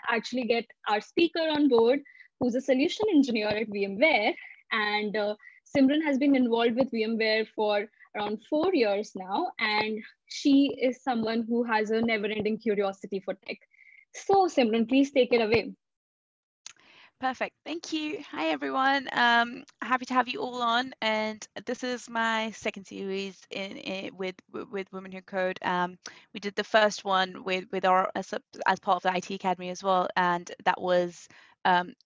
actually get our speaker on board, who's a solution engineer at VMware. And Simran has been involved with VMware for around 4 years now, and she is someone who has a never-ending curiosity for tech. So Simran, please take it away. Perfect. Thank you. Hi, everyone. Happy to have you all on. And this is my second series with Women Who Code. We did the first one with our as part of the IT Academy as well, and that was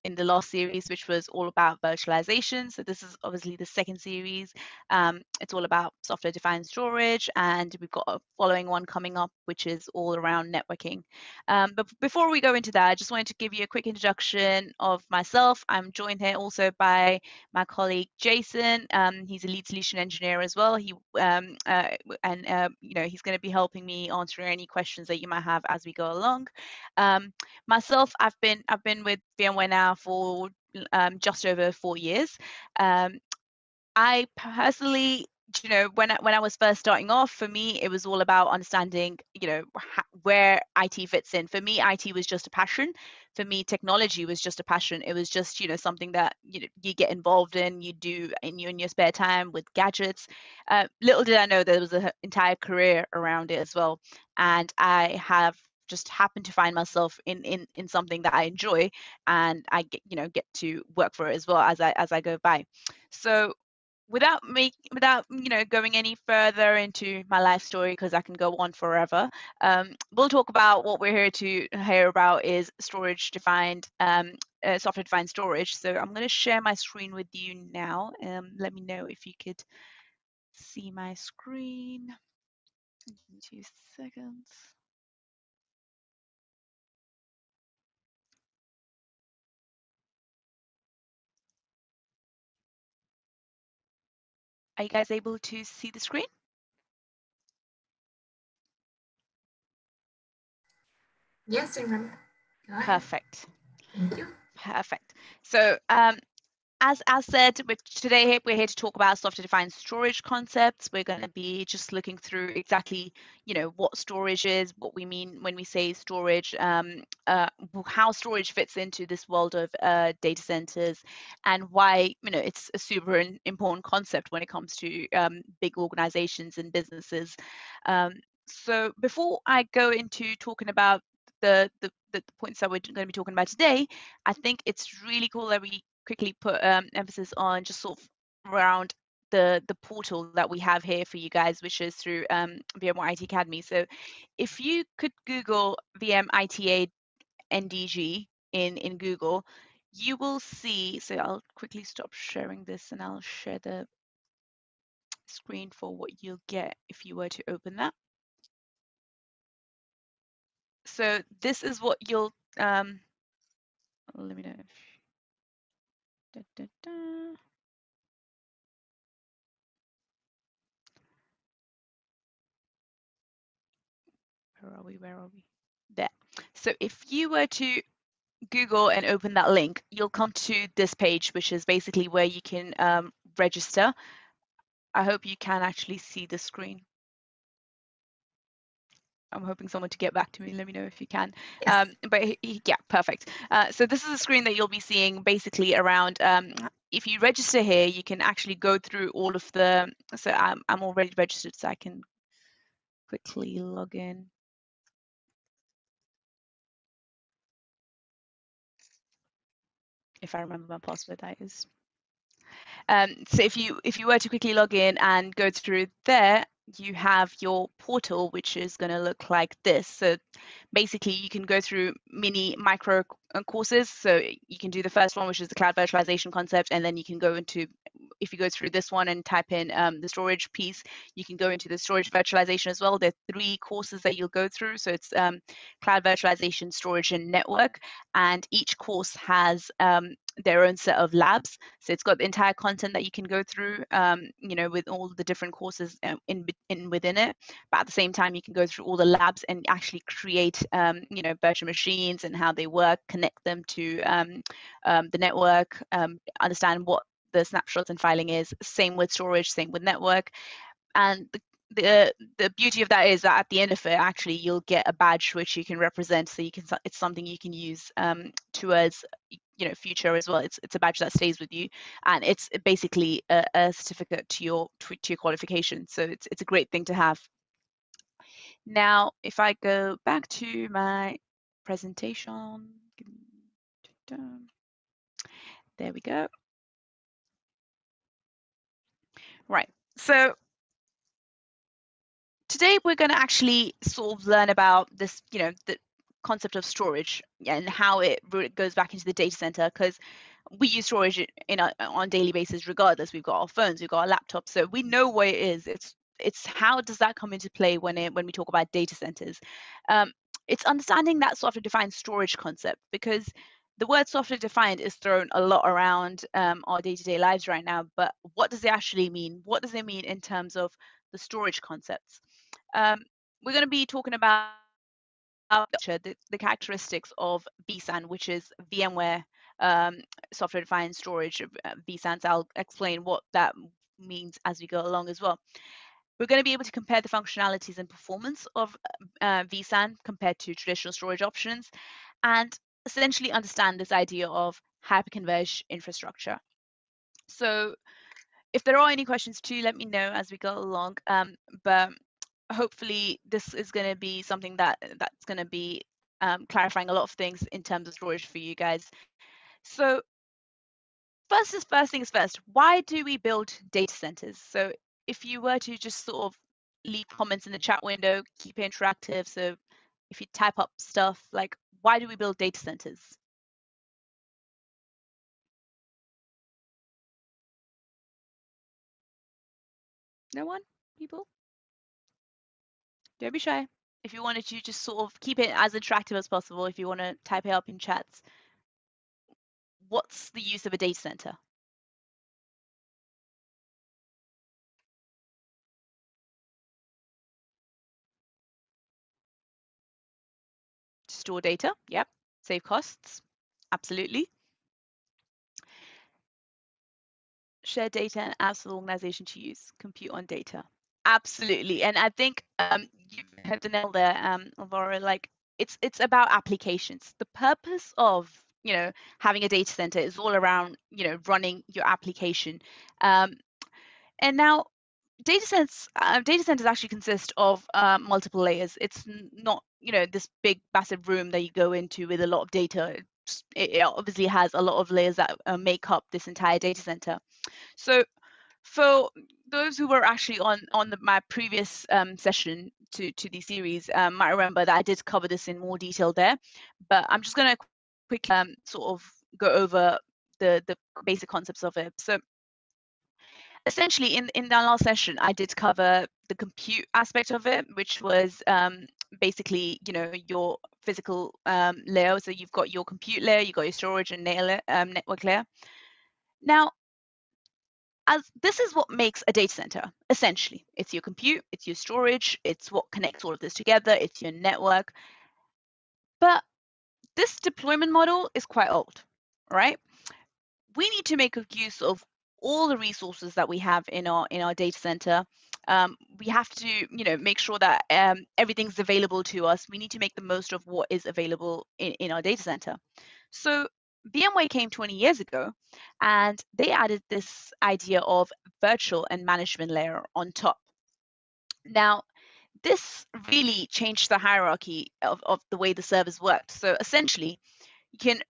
in the last series, which was all about virtualization. So this is obviously the second series. It's all about software-defined storage, and we've got a following one coming up, which is all around networking. But before we go into that, I just wanted to give you a quick introduction of myself. I'm joined here also by my colleague Jason. He's a lead solution engineer as well. He's going to be helping me answering any questions that you might have as we go along. Myself, I've been with VMware now for just over 4 years. I personally, when I was first starting off, for me, it was all about understanding, where IT fits in. For me, IT was just a passion. For me, technology was just a passion. It was just, something that you get involved in, you do in your spare time with gadgets. Little did I know there was an entire career around it as well. And I have just happened to find myself in something that I enjoy, and I get to work for it as well as I go by. So without going any further into my life story, because I can go on forever, we'll talk about what we're here to hear about is storage-defined, software-defined storage. So I'm going to share my screen with you now. Let me know if you could see my screen. 2 seconds. Are you guys able to see the screen? Yes, Simran. Perfect. Thank you. Perfect. So as said, today we're here to talk about software-defined storage concepts. We're going to be just looking through exactly, what storage is, what we mean when we say storage, how storage fits into this world of data centers, and why, it's a super important concept when it comes to big organizations and businesses. So before I go into talking about the points that we're going to be talking about today, I think it's really cool that we quickly put emphasis on just sort of around the portal that we have here for you guys, which is through VMware IT Academy. So if you could Google VM ITA NDG in Google, you will see, so I'll quickly stop sharing this and I'll share the screen for what you'll get if you were to open that. So this is what you'll, let me know if, Where are we? There. So if you were to Google and open that link, you'll come to this page, which is basically where you can register. I hope you can actually see the screen. I'm hoping someone to get back to me. Let me know if you can. Yes. But yeah, perfect. So this is a screen that you'll be seeing basically around. If you register here, you can actually go through all of the. So I'm already registered, so I can quickly log in. If I remember my password, that is. So if you were to quickly log in and go through there, you have your portal, which is going to look like this. So basically, you can go through micro courses. So you can do the first one, which is the cloud virtualization concept, and then you can go into, if you go through this one and type in the storage piece, you can go into the storage virtualization as well. There are 3 courses that you'll go through. So it's cloud virtualization, storage, and network. And each course has their own set of labs. So it's got the entire content that you can go through, with all the different courses within it. But at the same time, you can go through all the labs and actually create, virtual machines and how they work, connect them to the network, understand what the snapshots and filing is. Same with storage, same with network. And the beauty of that is that at the end of it, actually, you'll get a badge which you can represent. So it's something you can use towards future as well. It's a badge that stays with you, and it's basically a certificate to your qualification. So it's a great thing to have. Now, if I go back to my presentation, there we go. Right. So today we're going to actually sort of learn about this, the concept of storage and how it goes back into the data center, because we use storage on a daily basis regardless. We've got our phones, we've got our laptops, so we know what it is. It's how does that come into play when we talk about data centers. It's understanding that software-defined storage concept, because the word software defined is thrown a lot around our day-to-day lives right now, but what does it actually mean? What does it mean in terms of the storage concepts? We're going to be talking about the characteristics of vSAN, which is VMware software-defined storage vSANs. I'll explain what that means as we go along as well. We're going to be able to compare the functionalities and performance of vSAN compared to traditional storage options, and essentially understand this idea of hyper-converged infrastructure. So if there are any questions too, let me know as we go along. But hopefully this is going to be something that's going to be clarifying a lot of things in terms of storage for you guys. So first things first, why do we build data centers? So if you were to just sort of leave comments in the chat window, keep it interactive. So if you type up stuff like, why do we build data centers? No one? People? Don't be shy. If you wanted to just sort of keep it as interactive as possible, if you want to type it up in chats, what's the use of a data center? Store data, yep. Save costs, absolutely. Share data and apps for the organization to use. Compute on data, absolutely. And I think you hit the nail there, Arora. Like it's about applications. The purpose of having a data center is all around running your application. And now data centers actually consist of multiple layers. It's not this big massive room that you go into with a lot of data. It obviously has a lot of layers that make up this entire data center. So for those who were actually on my previous session to the series, might remember that I did cover this in more detail there, but I'm just going to quickly sort of go over the basic concepts of it. So essentially in that last session, I did cover the compute aspect of it, which was basically your physical layer. So you've got your compute layer, you've got your storage and network layer. Now, as this is what makes a data center, essentially. It's your compute, it's your storage, it's what connects all of this together, it's your network. But this deployment model is quite old, right? We need to make use of all the resources that we have in our data center. We have to make sure that everything's available to us. We need to make the most of what is available in our data center. So VMware came 20 years ago, and they added this idea of virtual and management layer on top. Now, this really changed the hierarchy of the way the servers worked. So essentially, you can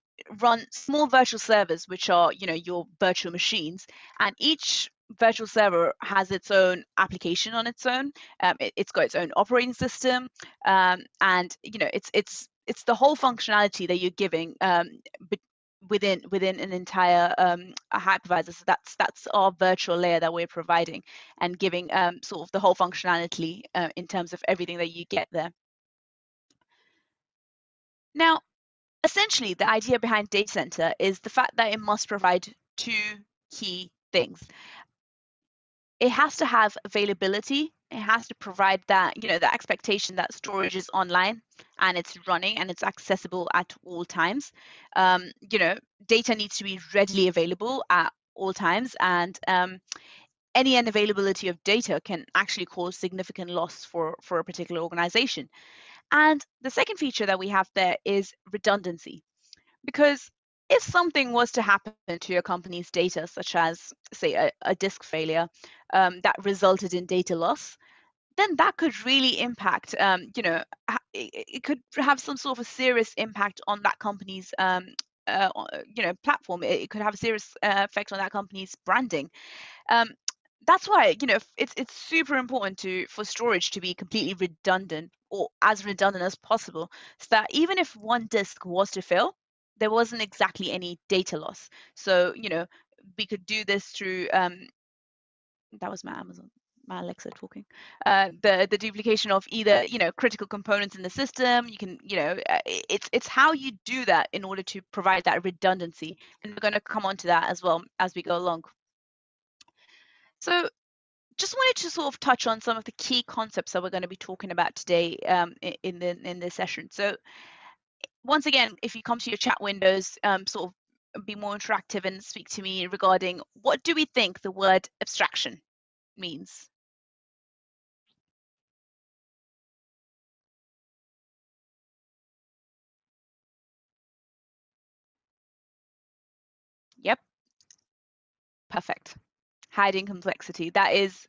run small virtual servers, which are your virtual machines, and each virtual server has its own application on its own. It's got its own operating system, and it's the whole functionality that you're giving within an entire hypervisor. So that's our virtual layer that we're providing and giving sort of the whole functionality in terms of everything that you get there. Now, essentially, the idea behind data center is the fact that it must provide two key things. It has to have availability. It has to provide that, the expectation that storage is online and it's running and it's accessible at all times. Data needs to be readily available at all times, and any unavailability of data can actually cause significant loss for a particular organization. And the second feature that we have there is redundancy, because if something was to happen to your company's data, such as, say, a disk failure that resulted in data loss, then that could really impact, it could have some sort of a serious impact on that company's, platform. It could have a serious effect on that company's branding. That's why, it's super important for storage to be completely redundant, or as redundant as possible, so that even if one disk was to fail, there wasn't exactly any data loss. So, we could do this through, that was my Alexa talking, the duplication of either, critical components in the system. You can, it's how you do that in order to provide that redundancy. And we're going to come on to that as well as we go along. So just wanted to sort of touch on some of the key concepts that we're going to be talking about today in this session. So once again, if you come to your chat windows, sort of be more interactive and speak to me regarding what do we think the word abstraction means. Yep, perfect. Hiding complexity. It's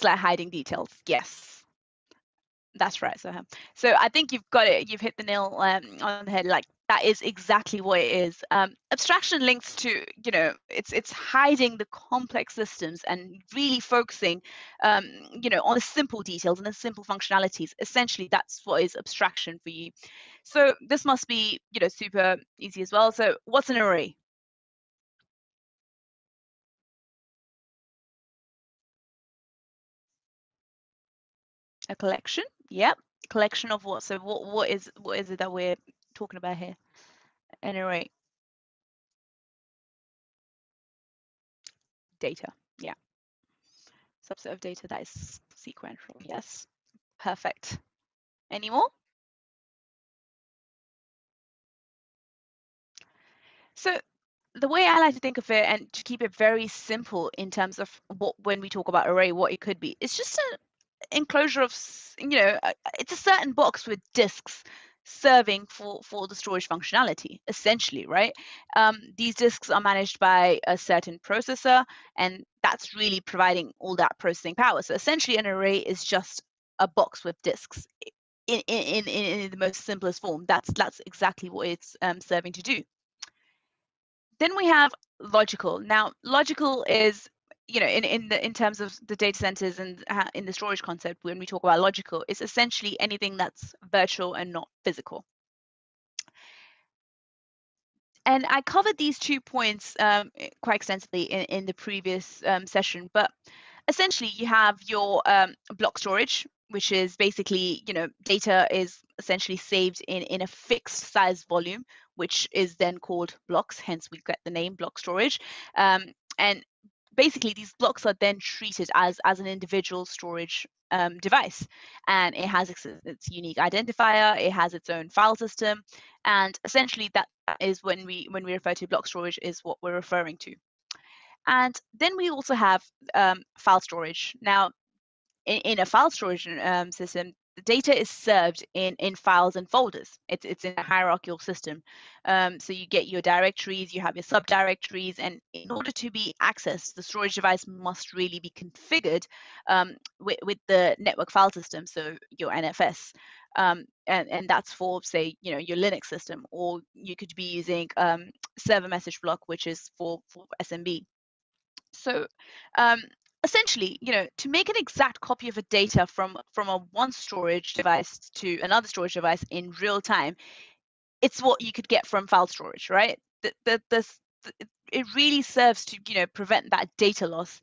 like hiding details. Yes, that's right. So I think you've got it. You've hit the nail on the head. Like, that is exactly what it is. Abstraction links to, it's hiding the complex systems and really focusing, on the simple details and the simple functionalities. Essentially, that's what is abstraction for you. So this must be, super easy as well. So what's an array? A collection? Yep. Collection of what? So what is it that we're talking about here? An array. Data. Yeah. Subset of data that is sequential. Yes. Perfect. Any more? So the way I like to think of it, and to keep it very simple in terms of when we talk about array, what it could be, it's just an enclosure of, it's a certain box with disks serving for the storage functionality, essentially, right? These disks are managed by a certain processor, and that's really providing all that processing power. So essentially, an array is just a box with disks in the most simplest form. That's exactly what it's serving to do. Then we have logical. Now, logical is, in terms of the data centers and in the storage concept, when we talk about logical, it's essentially anything that's virtual and not physical. And I covered these 2 points quite extensively in the previous session, but essentially you have your block storage, which is basically, data is essentially saved in a fixed size volume, which is then called blocks, hence we get the name block storage. And basically these blocks are then treated as an individual storage device, and it has its unique identifier, it has its own file system, and essentially that is when we refer to block storage is what we're referring to. And then we also have file storage. Now, in a file storage system, the data is served in files and folders. It's in a hierarchical system. So you get your directories, you have your subdirectories, and in order to be accessed, the storage device must really be configured with the network file system, so your NFS. And that's for, say, your Linux system, or you could be using server message block, which is for SMB. So essentially, to make an exact copy of a data from one storage device to another storage device in real time, it's what you could get from file storage, right? It really serves to prevent that data loss,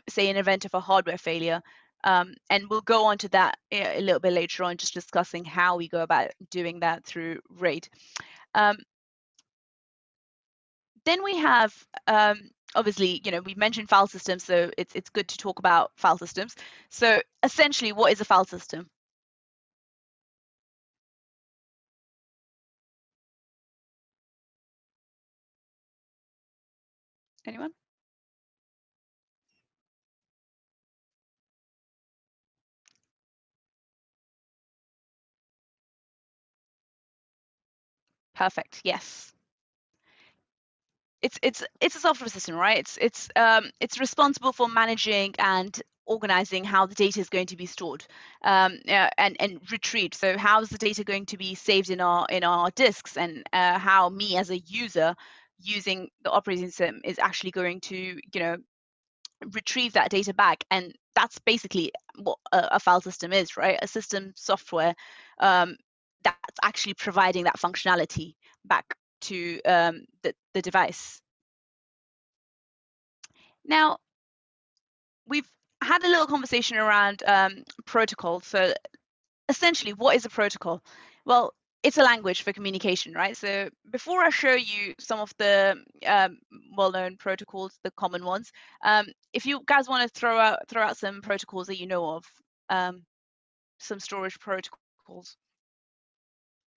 say in event of a hardware failure. And we'll go on to that a little bit later on, just discussing how we go about doing that through RAID. Then we have obviously, we mentioned file systems, so it's good to talk about file systems. So essentially, what is a file system? Anyone? Perfect. Yes. It's a software system, right? It's responsible for managing and organizing how the data is going to be stored and retrieved. So how is the data going to be saved in our disks, and how me as a user using the operating system is actually going to retrieve that data back. And that's basically what a file system is, right? A system software that's actually providing that functionality back to the device. Now, we've had a little conversation around protocol. So essentially, what is a protocol? Well, it's a language for communication, right? So before I show you some of the well-known protocols, the common ones, if you guys want to throw out some protocols that you know of, some storage protocols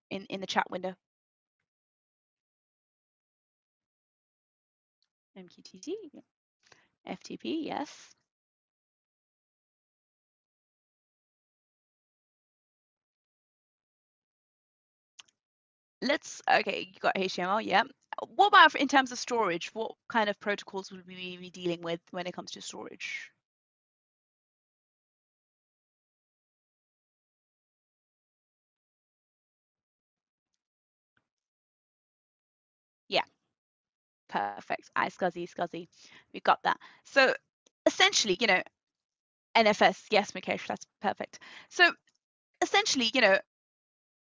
in the chat window. MQTT, FTP, yes. Okay, you got HTML, yeah. What about in terms of storage? What kind of protocols would we be dealing with when it comes to storage? Yeah, perfect. SCSI, we got that. So essentially, NFS, yes, Mukesh, that's perfect. So essentially,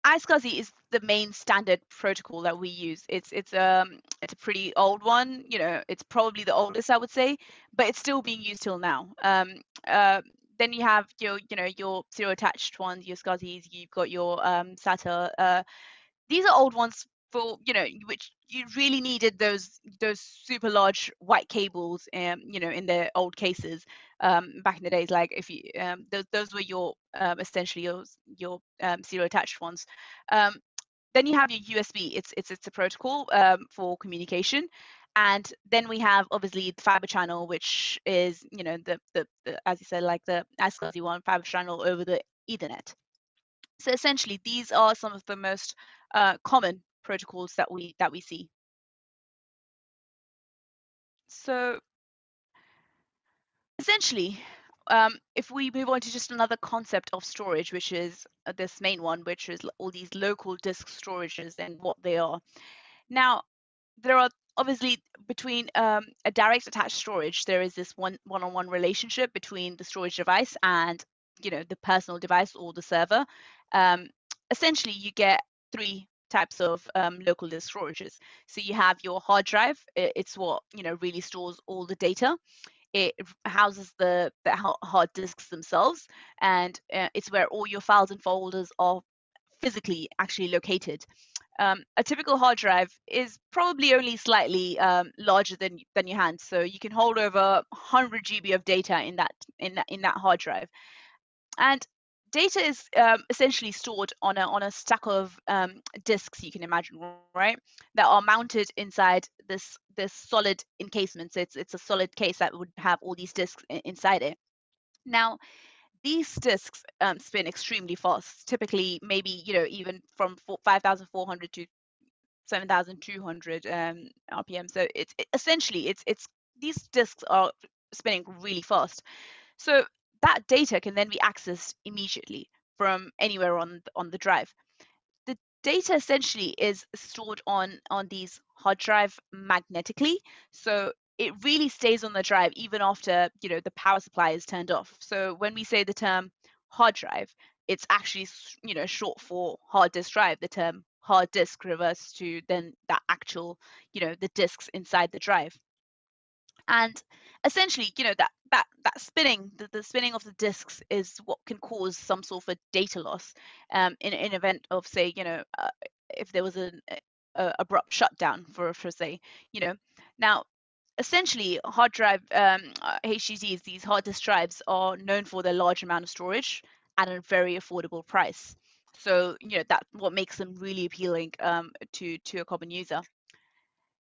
iSCSI is the main standard protocol that we use. It's a pretty old one. It's probably the oldest, I would say, but it's still being used till now. Then you have your serial attached ones, your SCSIs. You've got your SATA. These are old ones for which you really needed those super large white cables in the old cases back in the days. Like if you those were your essentially your serial attached ones. Then you have your USB. It's a protocol for communication. And then we have obviously the fiber channel, which is the as you said, like the SCSI one, fiber channel over the Ethernet. So essentially, these are some of the most common protocols that we see. So essentially, if we move on to just another concept of storage, which is this main one, which is all these local disk storages and what they are. Now, there are obviously between a direct attached storage, there is this one-on-one relationship between the storage device and the personal device or the server. Essentially, you get three types of local disk storages. So you have your hard drive. It's what really stores all the data. It houses the hard disks themselves, and it's where all your files and folders are physically actually located. A typical hard drive is probably only slightly larger than your hand, so you can hold over 100 GB of data in that hard drive. And data is essentially stored on a stack of disks, you can imagine, right, that are mounted inside this solid encasement. So it's a solid case that would have all these disks inside it. Now, these disks spin extremely fast, typically maybe even from 5,400 to 7,200 RPM. So essentially these disks are spinning really fast. So that data can then be accessed immediately from anywhere on the drive. The data essentially is stored on these hard drive magnetically, so it really stays on the drive even after the power supply is turned off. So when we say the term hard drive, it's actually short for hard disk drive. The term hard disk refers to then that actual the disks inside the drive. And essentially, that spinning, the spinning of the disks is what can cause some sort of a data loss in event of, say, if there was an abrupt shutdown for say, Now, essentially, hard drive HDDs, these hard disk drives, are known for their large amount of storage at a very affordable price. So that's what makes them really appealing to a common user.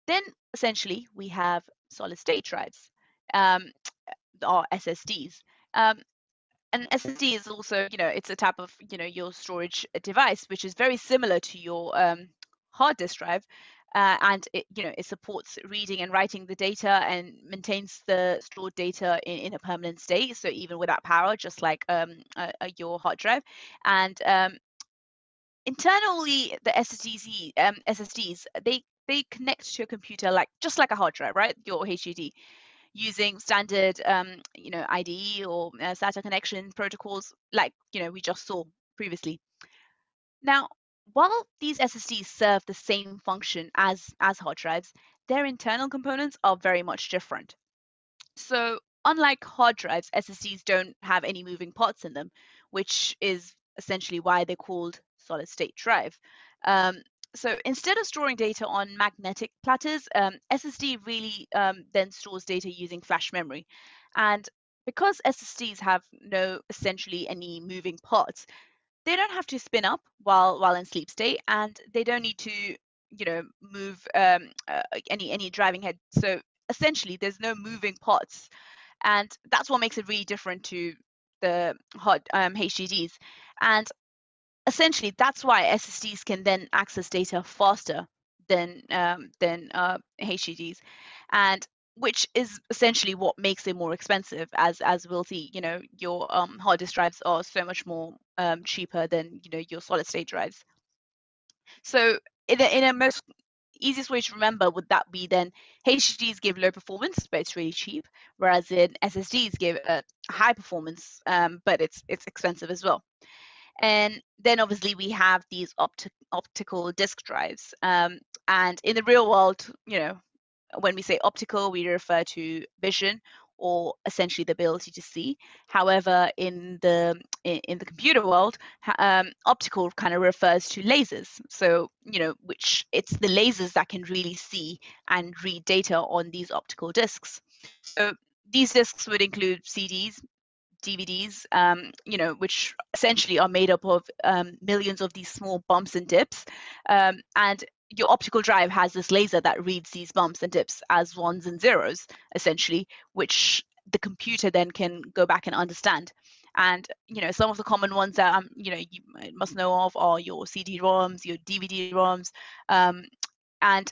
Then essentially we have solid state drives, or SSDs. And SSD is also, it's a type of, your storage device, which is very similar to your hard disk drive, and it supports reading and writing the data and maintains the stored data in a permanent state, so even without power, just like your hard drive. And internally, the SSDs, they connect to your computer just like a hard drive, right? Your HDD, using standard IDE or SATA connection protocols, like we just saw previously. Now, while these SSDs serve the same function as hard drives, their internal components are very much different. So unlike hard drives, SSDs don't have any moving parts in them, which is essentially why they're called solid state drive. So instead of storing data on magnetic platters, SSD really then stores data using flash memory. And because SSDs have no essentially any moving parts, they don't have to spin up while in sleep state, and they don't need to move any driving head. So essentially there's no moving parts, and that's what makes it really different to the hard HDDs. And essentially that's why SSDs can then access data faster than HDDs, and which is essentially what makes it more expensive. As we'll see, your hard disk drives are so much more cheaper than your solid state drives. So in a most easiest way to remember would that be then HDDs give low performance, but it's really cheap, whereas in SSDs give high performance, but it's expensive as well. And then obviously we have these optical disk drives, and in the real world, when we say optical, we refer to vision, or essentially the ability to see. However, in the computer world, optical kind of refers to lasers. So which it's the lasers that can really see and read data on these optical disks. So these disks would include CDs, DVDs, which essentially are made up of millions of these small bumps and dips, and your optical drive has this laser that reads these bumps and dips as ones and zeros, essentially, which the computer then can go back and understand. And some of the common ones that you must know of are your CD-ROMs, your DVD-ROMs, and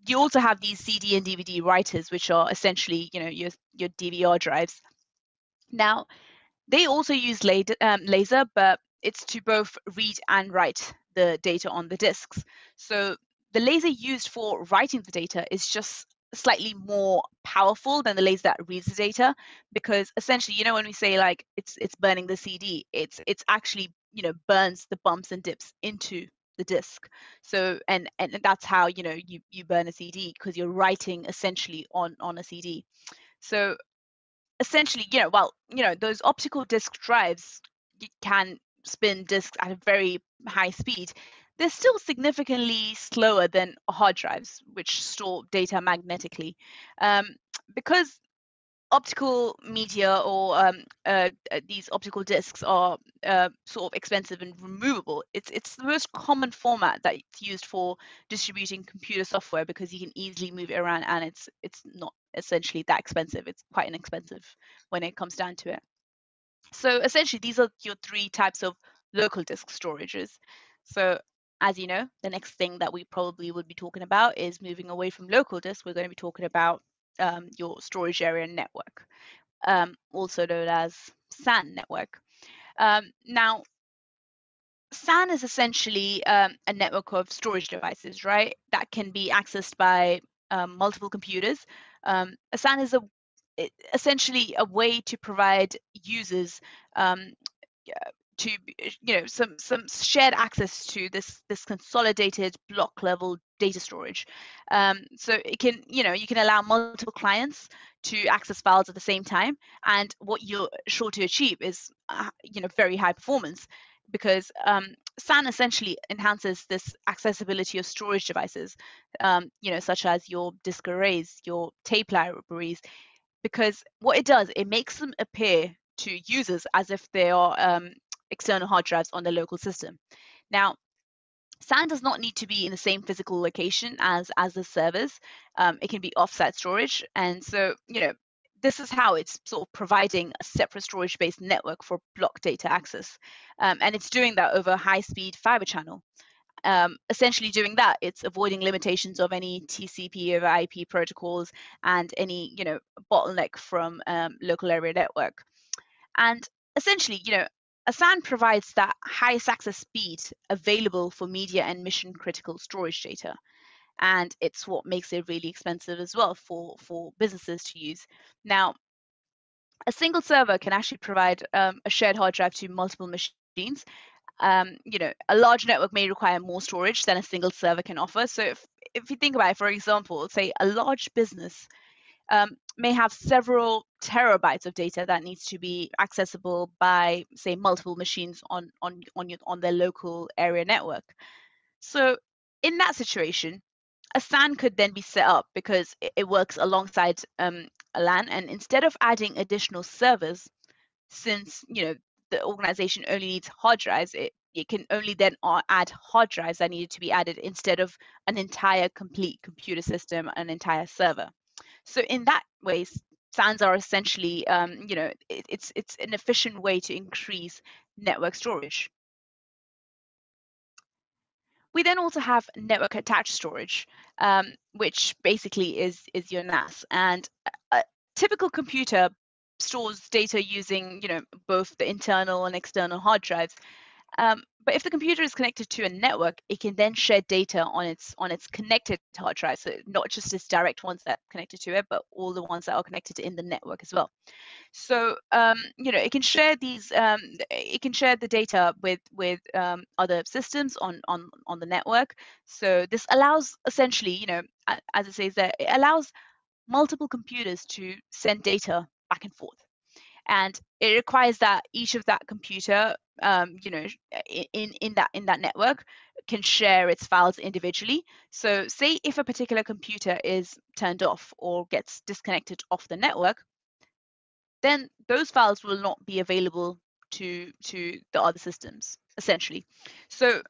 you also have these CD and DVD writers, which are essentially your DVR drives. Now, they also use laser, but it's to both read and write the data on the disks. So the laser used for writing the data is just slightly more powerful than the laser that reads the data, because essentially, when we say like it's burning the CD, it's actually burns the bumps and dips into the disk. So and that's how you burn a CD, because you're writing essentially on a CD. So essentially, those optical disk drives can spin disks at a very high speed. They're still significantly slower than hard drives, which store data magnetically. Because optical media or these optical disks are sort of expensive and removable, it's the most common format that it's used for distributing computer software, because you can easily move it around, and it's not essentially that expensive. It's quite inexpensive when it comes down to it. So essentially these are your three types of local disk storages. So as you know, the next thing that we probably would be talking about is moving away from local disk. We're going to be talking about your storage area network, also known as SAN network. Now, SAN is essentially a network of storage devices, right, that can be accessed by multiple computers. A SAN is essentially a way to provide users to some shared access to this consolidated block level data storage. So it can you can allow multiple clients to access files at the same time, and what you're sure to achieve is very high performance, because SAN essentially enhances this accessibility of storage devices, such as your disk arrays, your tape libraries, because what it does, it makes them appear to users as if they are external hard drives on their local system. Now, SAN does not need to be in the same physical location as the servers. It can be offsite storage, and so this is how it's sort of providing a separate storage-based network for block data access, and it's doing that over a high-speed fiber channel. essentially doing that, it's avoiding limitations of any TCP over IP protocols and any, bottleneck from local area network. And essentially, a SAN provides that highest access speed available for media and mission critical storage data. And it's what makes it really expensive as well for businesses to use. Now, a single server can actually provide a shared hard drive to multiple machines. A large network may require more storage than a single server can offer. So if you think about it, for example, say a large business may have several terabytes of data that needs to be accessible by, say, multiple machines on their local area network. So in that situation, a SAN could then be set up because it works alongside a LAN, and instead of adding additional servers, since the organization only needs hard drives, it can only then add hard drives that needed to be added instead of an entire complete computer system, an entire server. So in that way, SANs are essentially, it's an efficient way to increase network storage. We then also have network attached storage, which basically is your NAS. And a typical computer stores data using, both the internal and external hard drives. But if the computer is connected to a network, it can then share data on its connected hard drive. So not just its direct ones that are connected to it, but all the ones that are connected in the network as well. So it can share these. It can share the data with other systems on the network. So this allows essentially, as it says there, it allows multiple computers to send data back and forth. And it requires that each of that computer, in that network, can share its files individually. So say if a particular computer is turned off or gets disconnected off the network, then those files will not be available to the other systems, essentially. So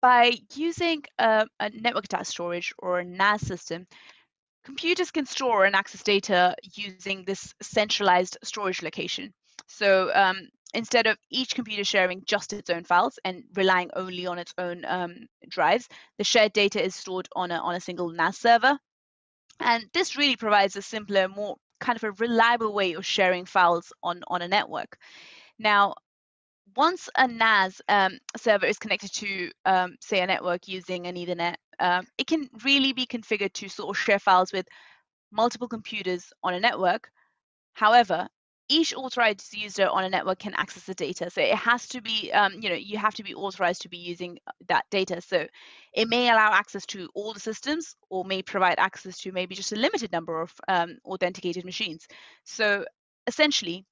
by using a network attached storage or a NAS system, computers can store and access data using this centralized storage location. So instead of each computer sharing just its own files and relying only on its own drives, the shared data is stored on a single NAS server. And this really provides a simpler, more kind of a reliable way of sharing files on a network. Now, once a NAS server is connected to, say, a network using an Ethernet, it can really be configured to sort of share files with multiple computers on a network. However, each authorized user on a network can access the data. So it has to be, you have to be authorized to be using that data. So it may allow access to all the systems or may provide access to maybe just a limited number of authenticated machines. So essentially,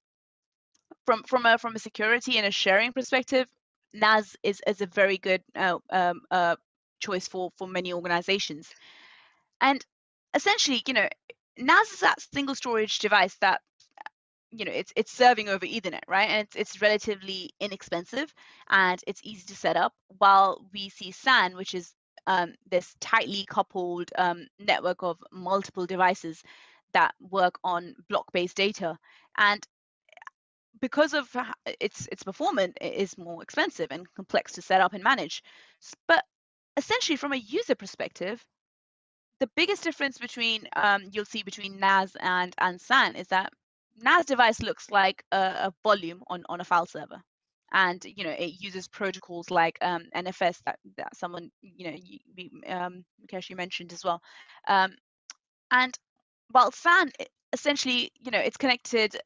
from a security and a sharing perspective, NAS is a very good choice for many organizations. And essentially, NAS is that single storage device that it's serving over Ethernet, right? And it's relatively inexpensive and it's easy to set up. While we see SAN, which is this tightly coupled network of multiple devices that work on block-based data, and because of its performance, it is more expensive and complex to set up and manage. But essentially, from a user perspective, the biggest difference between you'll see between NAS and SAN is that NAS device looks like a volume on a file server, and it uses protocols like NFS that someone Mukesh, you mentioned as well, and while SAN essentially it's connected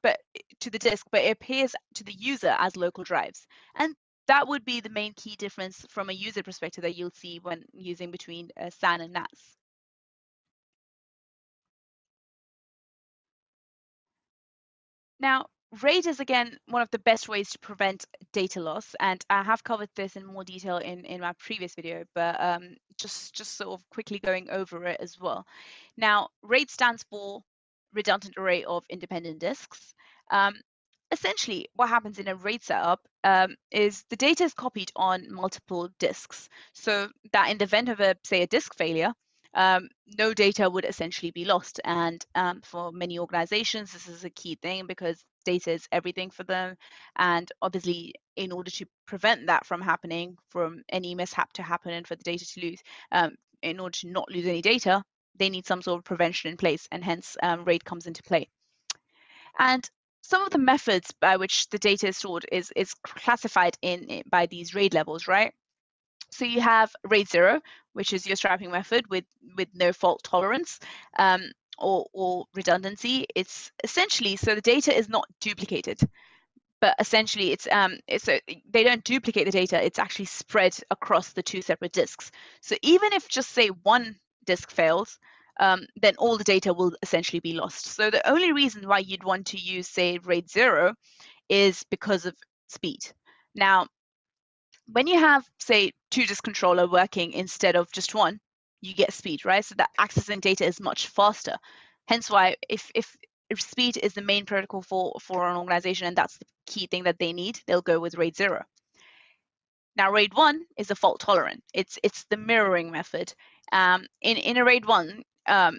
but to the disk, but it appears to the user as local drives, and that would be the main key difference from a user perspective that you'll see when using between SAN and NAS. Now, RAID is again one of the best ways to prevent data loss, and I have covered this in more detail in my previous video, but just sort of quickly going over it as well. Now, RAID stands for Redundant Array of Independent Disks. Essentially, what happens in a RAID setup is the data is copied on multiple disks, so that in the event of say a disk failure, no data would essentially be lost. And for many organizations, this is a key thing because data is everything for them. And obviously, in order to prevent that from happening, from any mishap to happen and for the data to lose, in order to not lose any data, they need some sort of prevention in place, and hence RAID comes into play. And some of the methods by which the data is stored is classified by these RAID levels, right? So you have RAID 0, which is your strapping method with no fault tolerance or redundancy. It's essentially, so the data is not duplicated, but essentially they don't duplicate the data. It's actually spread across the two separate disks. So even if just say one disk fails, then all the data will essentially be lost. So the only reason why you'd want to use, say, RAID 0 is because of speed. Now, when you have, say, two disk controller working instead of just one, you get speed, right? So that accessing data is much faster. Hence why if speed is the main protocol for an organization, and that's the key thing that they need, they'll go with RAID 0. Now, RAID 1 is a fault tolerant. It's the mirroring method. In a RAID 1, a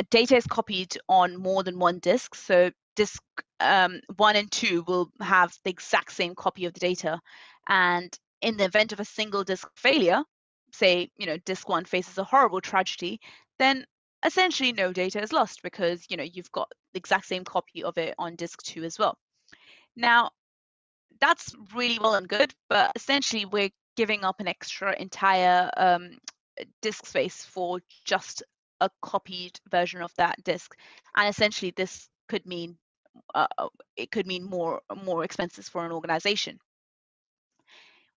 data is copied on more than one disk. So disk 1 and 2 will have the exact same copy of the data. And in the event of a single disk failure, say, disk 1 faces a horrible tragedy, then essentially no data is lost because, you've got the exact same copy of it on disk 2 as well. Now, that's really well and good, but essentially we're giving up an extra entire disk space for just a copied version of that disk. And essentially this could mean more expenses for an organization.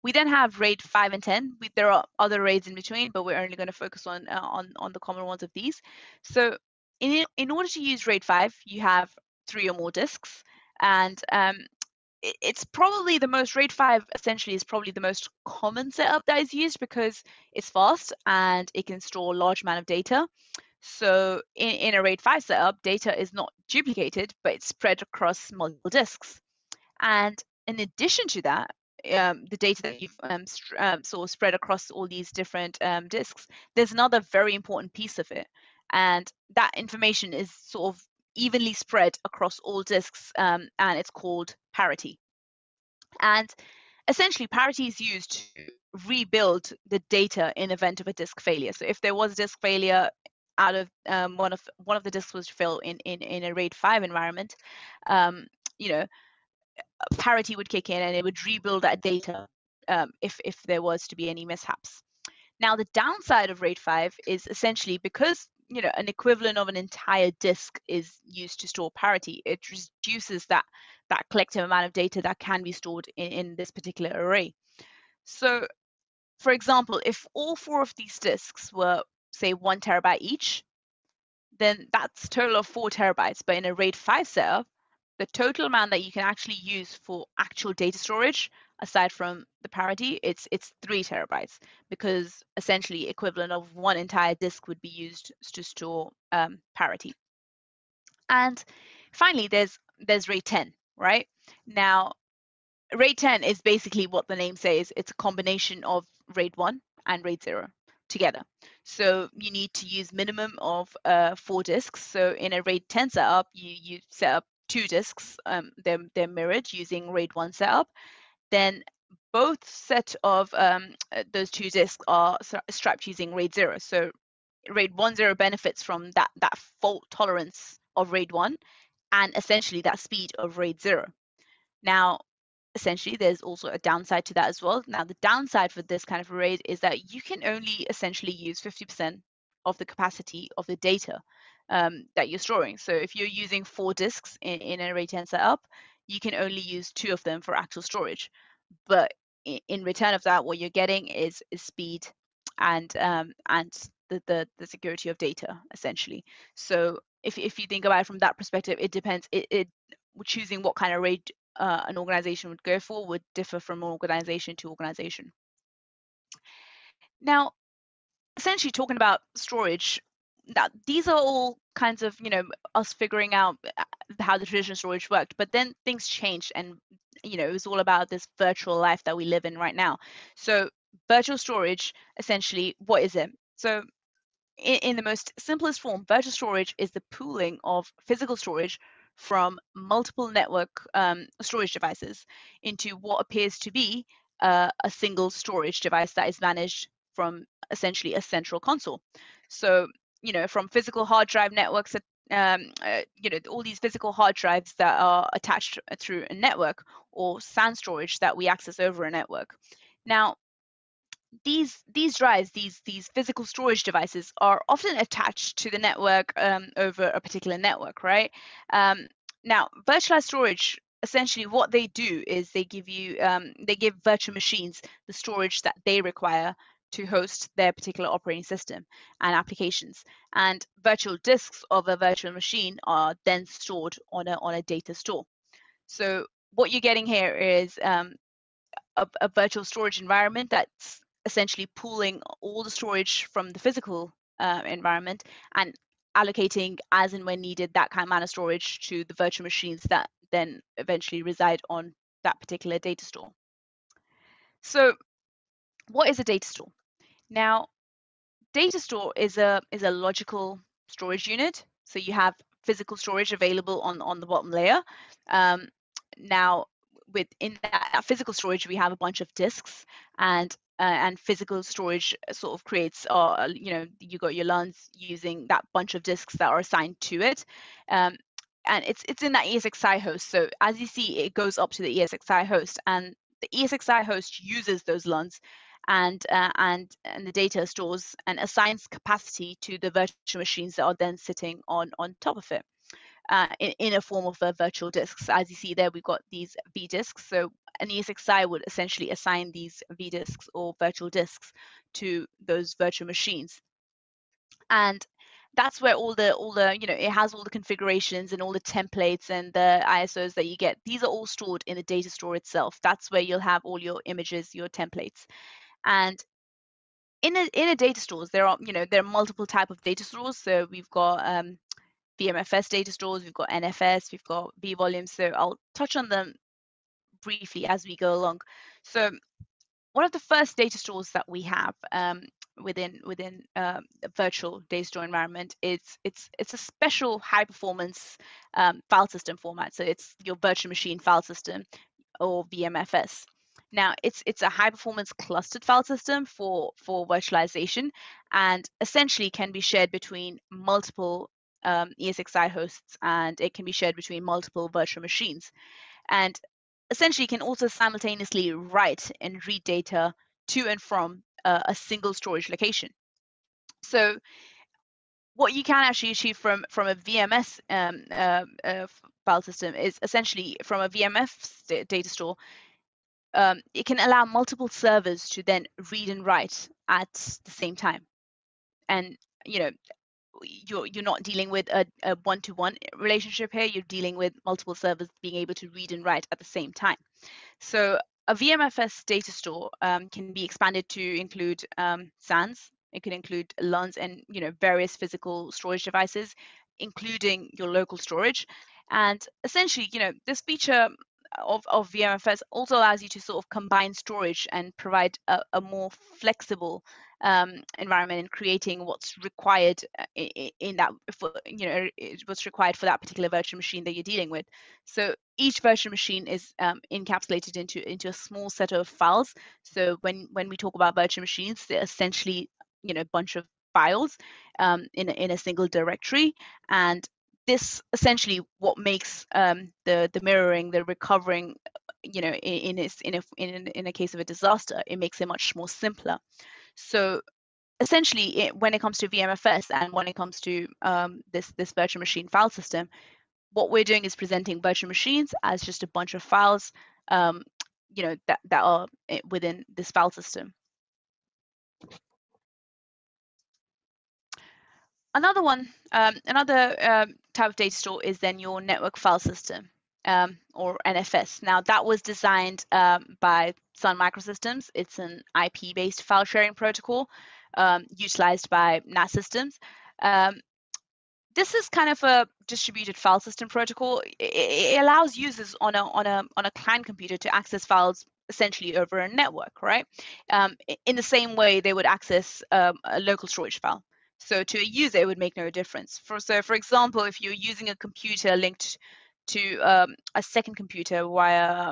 We then have RAID 5 and 10. There are other RAIDs in between, but we're only going to focus on the common ones of these. So in order to use RAID 5, you have 3 or more disks, and it's probably the most, RAID 5 essentially is probably the most common setup that is used because it's fast and it can store a large amount of data. So in a RAID 5 setup, data is not duplicated, but it's spread across multiple disks. And in addition to that, the data that you've sort of spread across all these different disks, there's another very important piece of it. And that information is sort of evenly spread across all disks, and it's called parity. And essentially, parity is used to rebuild the data in event of a disk failure. So if there was a disk failure out of one of the disks was to fail in a RAID 5 environment, parity would kick in and it would rebuild that data if there was to be any mishaps. Now, the downside of RAID 5 is essentially because an equivalent of an entire disk is used to store parity, it reduces that collective amount of data that can be stored in this particular array. So, for example, if all 4 of these disks were, say, 1 terabyte each, then that's a total of 4 terabytes. But in a RAID 5 setup, the total amount that you can actually use for actual data storage, aside from the parity, it's 3 terabytes, because essentially equivalent of 1 entire disk would be used to store parity. And finally, there's RAID 10, right? Now, RAID 10 is basically what the name says. It's a combination of RAID 1 and RAID 0 together. So you need to use minimum of 4 disks. So in a RAID 10 setup, you set up 2 disks. They're mirrored using RAID 1 setup. Then both set of those 2 disks are strapped using RAID 0. So RAID 1.0 benefits from that fault tolerance of RAID 1 and essentially that speed of RAID 0. Now, essentially, there's also a downside to that as well. Now, the downside for this kind of RAID is that you can only essentially use 50% of the capacity of the data that you're storing. So if you're using 4 disks in a RAID 10 setup, you can only use 2 of them for actual storage. But in return of that, what you're getting is speed and the security of data, essentially. So if you think about it from that perspective, it depends. Choosing what kind of RAID an organization would go for would differ from organization to organization. Now, essentially talking about storage, that these are all kinds of, us figuring out how the traditional storage worked, but then things changed and, it was all about this virtual life that we live in right now. So virtual storage, essentially, what is it? So in the most simplest form, virtual storage is the pooling of physical storage from multiple network storage devices into what appears to be a single storage device that is managed from essentially a central console. So, from physical hard drive networks, all these physical hard drives that are attached through a network, or SAN storage that we access over a network. Now, these drives, these physical storage devices, are often attached to the network over a particular network, right? Now, virtualized storage, essentially what they do is they give virtual machines the storage that they require to host their particular operating system and applications. And virtual disks of a virtual machine are then stored on a data store. So what you're getting here is a virtual storage environment that's essentially pooling all the storage from the physical environment and allocating as and when needed that kind of storage to the virtual machines that then eventually reside on that particular data store. So what is a data store? Now, data store is a logical storage unit. So you have physical storage available on the bottom layer. Now, within that physical storage, we have a bunch of disks, and physical storage sort of creates, you got your LANs using that bunch of disks that are assigned to it. And it's in that ESXi host. So as you see, it goes up to the ESXi host, and the ESXi host uses those LANs and the data stores and assigns capacity to the virtual machines that are then sitting on top of it in a form of virtual disks. As you see there, we've got these vDisks. So an ESXi would essentially assign these vDisks or virtual disks to those virtual machines. And that's where all the it has all the configurations and all the templates and the ISOs that you get. These are all stored in the data store itself. That's where you'll have all your images, your templates. And in a data stores, there are multiple type of data stores. So we've got VMFS data stores, we've got NFS, we've got vVolumes. So I'll touch on them briefly as we go along. So one of the first data stores that we have within a virtual data store environment is it's a special high performance file system format. So it's your virtual machine file system, or VMFS. Now, it's a high performance clustered file system for virtualization, and essentially can be shared between multiple ESXi hosts, and it can be shared between multiple virtual machines. And essentially can also simultaneously write and read data to and from a single storage location. So what you can actually achieve from a VMS file system is essentially, from a VMF data store, it can allow multiple servers to then read and write at the same time. And you're not dealing with a one-to-one relationship here. You're dealing with multiple servers being able to read and write at the same time. So a VMFS data store can be expanded to include SANs. It can include LANs and various physical storage devices, including your local storage. And essentially, this feature of VMFS also allows you to sort of combine storage and provide a more flexible environment in creating what's required in that, what's required for that particular virtual machine that you're dealing with. So each virtual machine is encapsulated into a small set of files. So when we talk about virtual machines, they're essentially a bunch of files in a single directory. And this essentially what makes the mirroring, the recovering, in a case of a disaster, it makes it much more simpler. So essentially, when it comes to VMFS and when it comes to this virtual machine file system, what we're doing is presenting virtual machines as just a bunch of files, that are within this file system. Another type of data store is then your network file system, or NFS. Now, that was designed by Sun Microsystems. It's an IP-based file sharing protocol utilized by NAS systems. This is kind of a distributed file system protocol. It allows users on a client computer to access files essentially over a network, right? In the same way they would access a local storage file. So to a user, it would make no difference. For example, if you're using a computer linked to a second computer via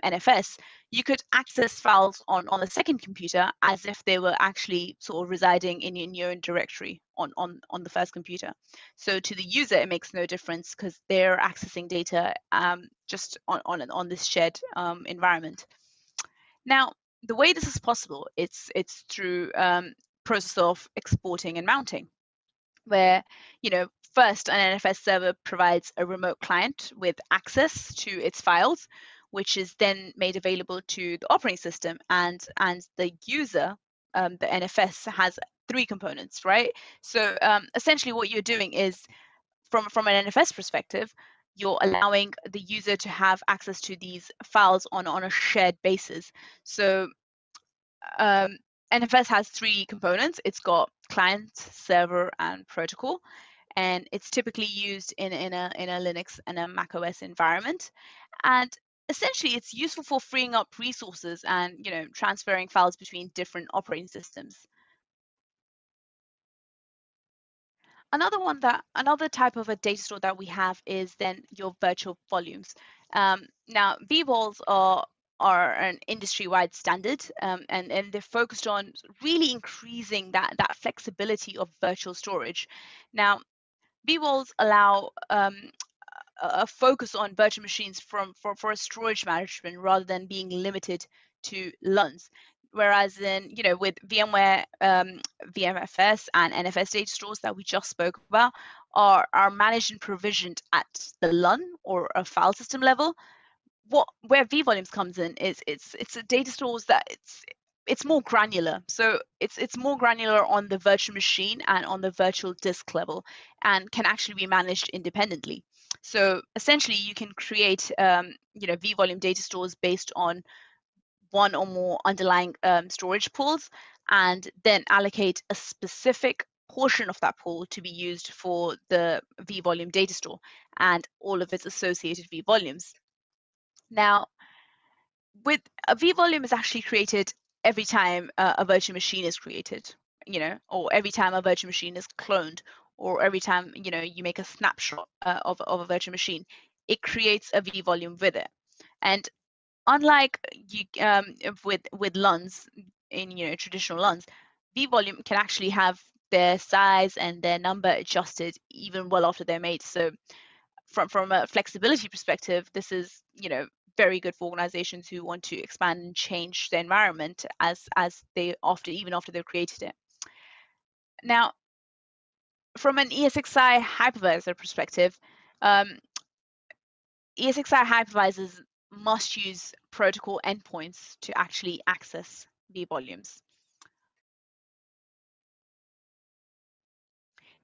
NFS, you could access files on the second computer as if they were actually sort of residing in your own directory on the first computer. So to the user, it makes no difference because they're accessing data just on this shared environment. Now, the way this is possible, it's through process of exporting and mounting, where first an NFS server provides a remote client with access to its files, which is then made available to the operating system, and the user, the NFS, has three components, right? So essentially what you're doing is, from an NFS perspective, you're allowing the user to have access to these files on a shared basis. So NFS has three components. It's got client, server, and protocol, and it's typically used in a Linux and a macOS environment. And essentially, it's useful for freeing up resources and transferring files between different operating systems. Another type of a data store that we have is then your virtual volumes. Now, vVols are an industry-wide standard, and they're focused on really increasing that flexibility of virtual storage. Now, vVols allow a focus on virtual machines for a storage management rather than being limited to LUNs. Whereas with VMware, VMFS and NFS data stores that we just spoke about are managed and provisioned at the LUN or a file system level. Where vVolumes comes in is it's a data stores that it's more granular. So it's more granular on the virtual machine and on the virtual disk level, and can actually be managed independently. So essentially, you can create vVolume data stores based on one or more underlying storage pools, and then allocate a specific portion of that pool to be used for the vVolume data store and all of its associated vVolumes. Now, with a vVolume is actually created every time a virtual machine is created, or every time a virtual machine is cloned, or every time you make a snapshot of a virtual machine, it creates a vVolume with it. And unlike with LUNs in traditional LUNs, vVolume can actually have their size and their number adjusted even well after they're made. So from a flexibility perspective, this is very good for organizations who want to expand and change their environment as they even after they've created it. Now, from an ESXi hypervisor perspective, ESXi hypervisors must use protocol endpoints to actually access vVolumes.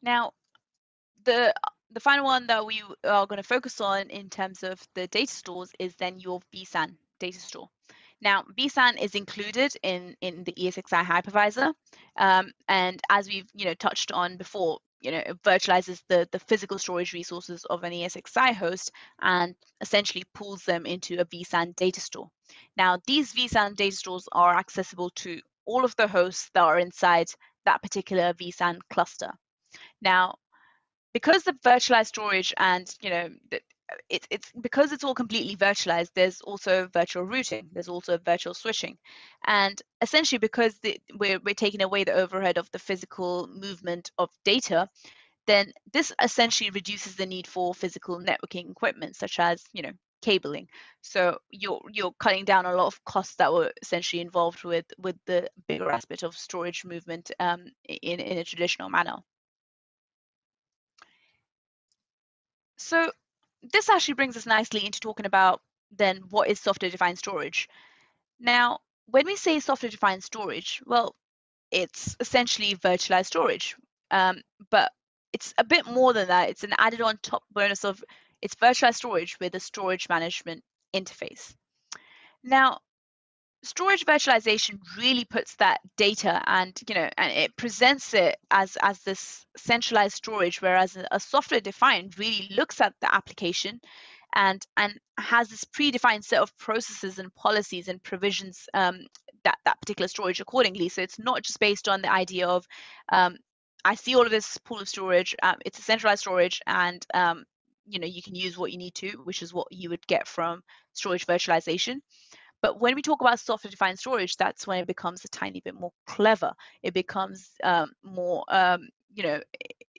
Now, the final one that we are going to focus on in terms of the data stores is then your vSAN data store. Now, vSAN is included in the ESXi hypervisor, and as we've touched on before, it virtualizes the physical storage resources of an ESXi host and essentially pulls them into a vSAN data store. Now, these vSAN data stores are accessible to all of the hosts that are inside that particular vSAN cluster. Now, because the virtualized storage and it's because it's all completely virtualized, there's also virtual routing, there's also virtual switching, and essentially because we're taking away the overhead of the physical movement of data, then this essentially reduces the need for physical networking equipment such as cabling. So you're cutting down a lot of costs that were essentially involved with the bigger aspect of storage movement in a traditional manner. So this actually brings us nicely into talking about then what is software-defined storage. Now, when we say software-defined storage, well, it's essentially virtualized storage, but it's a bit more than that. It's an added on top bonus of it's virtualized storage with a storage management interface. Now, storage virtualization really puts that data and it presents it as this centralized storage, whereas a software defined really looks at the application and has this predefined set of processes and policies and provisions that particular storage accordingly. So it's not just based on the idea of I see all of this pool of storage, it's a centralized storage, and you can use what you need to, which is what you would get from storage virtualization. But when we talk about software-defined storage, that's when it becomes a tiny bit more clever. It becomes more,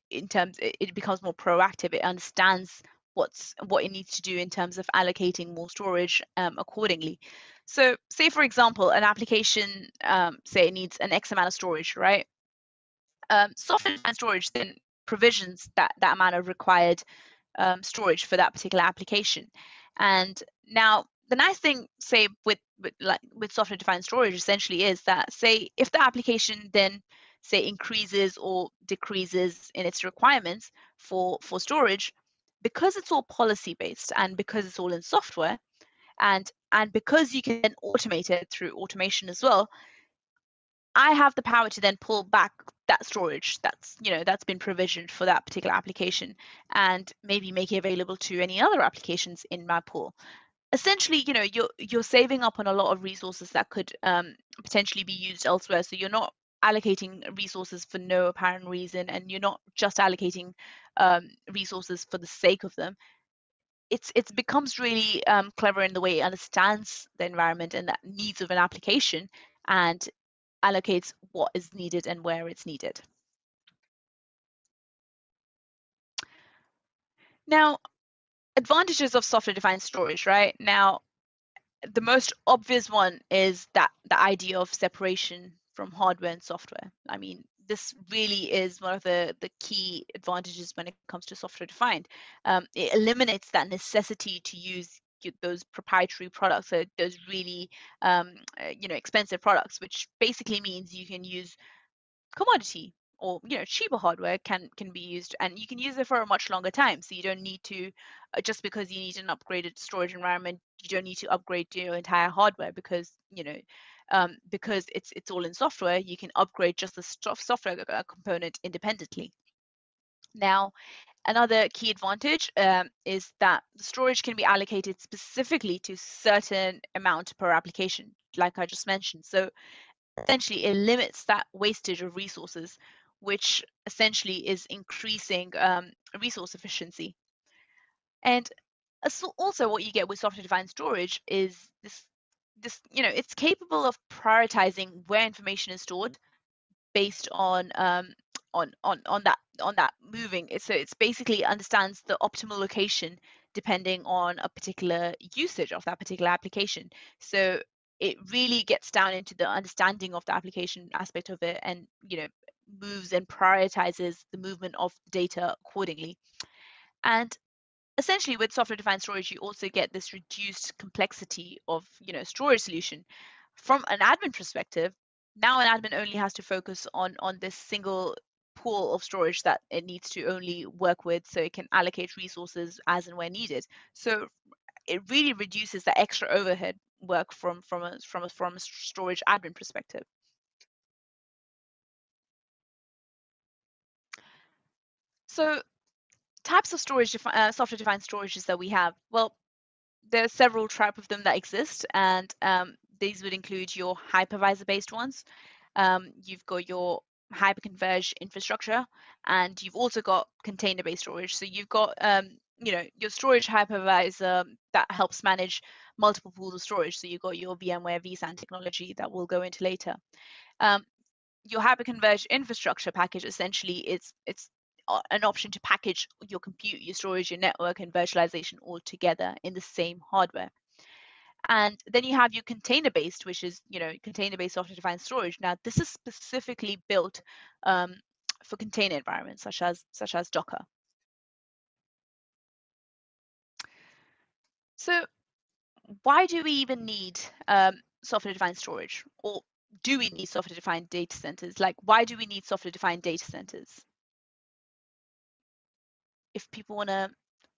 in terms, it becomes more proactive. It understands what it needs to do in terms of allocating more storage accordingly. So say, for example, an application, say it needs an X amount of storage, right? Software-defined storage then provisions that amount of required storage for that particular application. And now the nice thing, say, with software-defined storage essentially is that, say, if the application then say increases or decreases in its requirements for storage, because it's all policy based and because it's all in software, and because you can then automate it through automation as well, I have the power to then pull back that storage that's been provisioned for that particular application and maybe make it available to any other applications in my pool. Essentially, you're saving up on a lot of resources that could potentially be used elsewhere. So you're not allocating resources for no apparent reason, and you're not just allocating resources for the sake of them. It becomes really clever in the way it understands the environment and the needs of an application and allocates what is needed and where it's needed. Now, advantages of software-defined storage, right? Now, the most obvious one is that the idea of separation from hardware and software. I mean, this really is one of the key advantages when it comes to software-defined. It eliminates that necessity to use those proprietary products, those really expensive products, which basically means you can use commodity or cheaper hardware can be used, and you can use it for a much longer time. So you don't need to just because you need an upgraded storage environment, you don't need to upgrade your entire hardware because because it's all in software. You can upgrade just the software component independently. Now, another key advantage is that the storage can be allocated specifically to certain amount per application, like I just mentioned. So essentially, it limits that wastage of resources, which essentially is increasing resource efficiency. And also, what you get with software-defined storage is this it's capable of prioritizing where information is stored based on that moving. So it's basically understands the optimal location depending on a particular usage of that particular application. So it really gets down into the understanding of the application aspect of it, and moves and prioritizes the movement of data accordingly. And essentially, with software-defined storage, you also get this reduced complexity of storage solution. From an admin perspective, now an admin only has to focus on this single pool of storage that it needs to only work with, so it can allocate resources as and when needed. So it really reduces the extra overhead work from a storage admin perspective. So types of storage, software-defined storages that we have. Well, there are several types of them that exist, and these would include your hypervisor-based ones. You've got your hyper-converged infrastructure, and you've also got container-based storage. So you've got your storage hypervisor that helps manage multiple pools of storage. So you've got your VMware vSAN technology that we'll go into later. Your hyper-converged infrastructure package essentially it's an option to package your compute, your storage, your network, and virtualization all together in the same hardware. And then you have your container-based, which is container-based software-defined storage. Now, this is specifically built for container environments such as Docker. So, why do we even need software-defined storage, or do we need software-defined data centers? Like, why do we need software-defined data centers? If people want to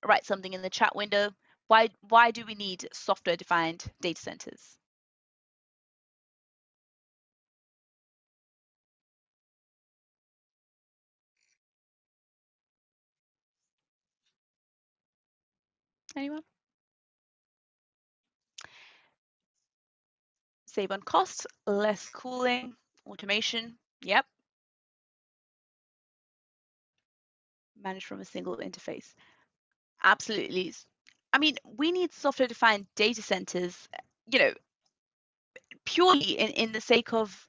write something in the chat window, why do we need software-defined data centers? Anyone? Save on costs, less cooling, automation. Yep. Managed from a single interface. Absolutely. I mean, we need software-defined data centers, purely in the sake of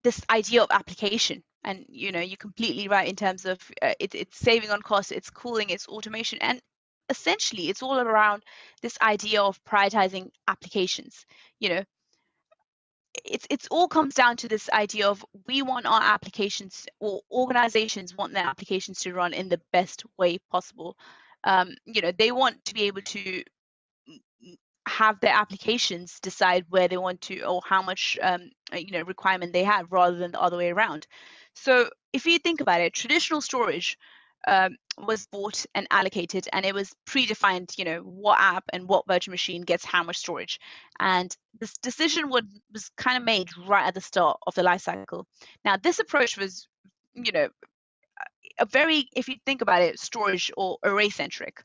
this idea of application. And you're completely right in terms of it's saving on cost, it's cooling, it's automation, and essentially it's all around this idea of prioritizing applications. It's all comes down to this idea of we want our applications, or organizations want their applications to run in the best way possible. They want to be able to have their applications decide where they want to, or how much requirement they have, rather than the other way around. So if you think about it, traditional storage was bought and allocated, and it was predefined, what app and what virtual machine gets how much storage. And this decision was kind of made right at the start of the life cycle. Now, this approach was, a very, if you think about it, storage or array centric.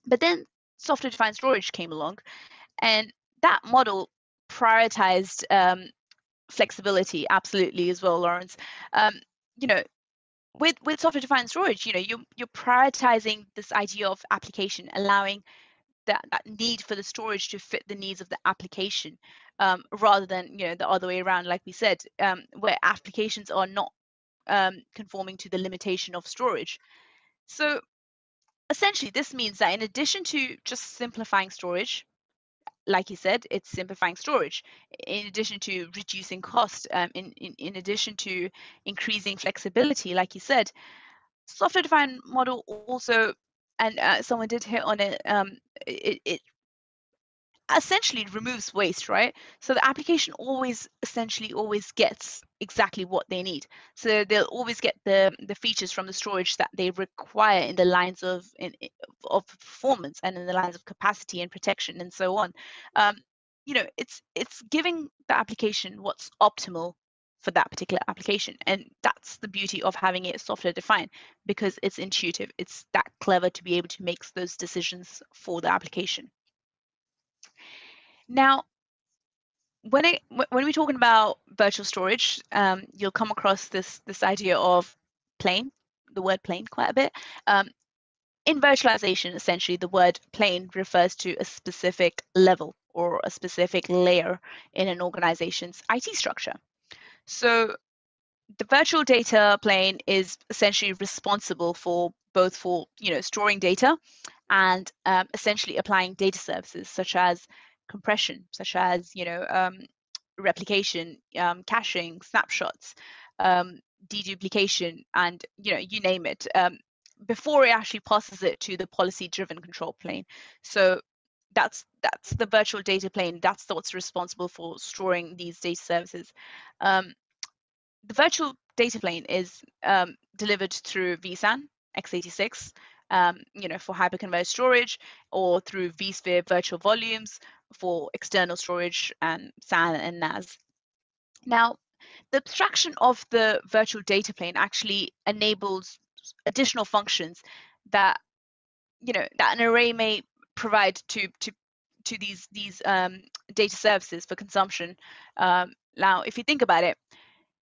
But then software-defined storage came along, and that model prioritized flexibility, absolutely, as well, Lawrence. With software-defined storage, you're prioritizing this idea of application, allowing that need for the storage to fit the needs of the application, rather than the other way around, like we said, where applications are not conforming to the limitation of storage. So essentially, this means that in addition to just simplifying storage, like you said, it's simplifying storage. In addition to reducing cost, in addition to increasing flexibility, like you said, software-defined model also, and someone did hit on it, it essentially removes waste, right? So the application essentially always gets exactly what they need. So they'll always get the features from the storage that they require in the lines of performance, and in the lines of capacity and protection, and so on. It's giving the application what's optimal for that particular application, and that's the beauty of having it software defined, because it's intuitive. It's that clever to be able to make those decisions for the application. Now, when we're talking about virtual storage, you'll come across this idea of plane, the word plane, quite a bit. In virtualization, essentially, the word plane refers to a specific level or a specific layer in an organization's IT structure. So the virtual data plane is essentially responsible for both storing data and essentially applying data services such as compression, such as replication, caching, snapshots, deduplication, and you name it, before it actually passes it to the policy-driven control plane. So that's the virtual data plane. That's what's responsible for storing these data services. The virtual data plane is delivered through vSAN x86, for hyper-converged storage, or through vSphere virtual volumes for external storage and SAN and NAS. Now, the abstraction of the virtual data plane actually enables additional functions that that an array may provide to these data services for consumption. Now, if you think about it,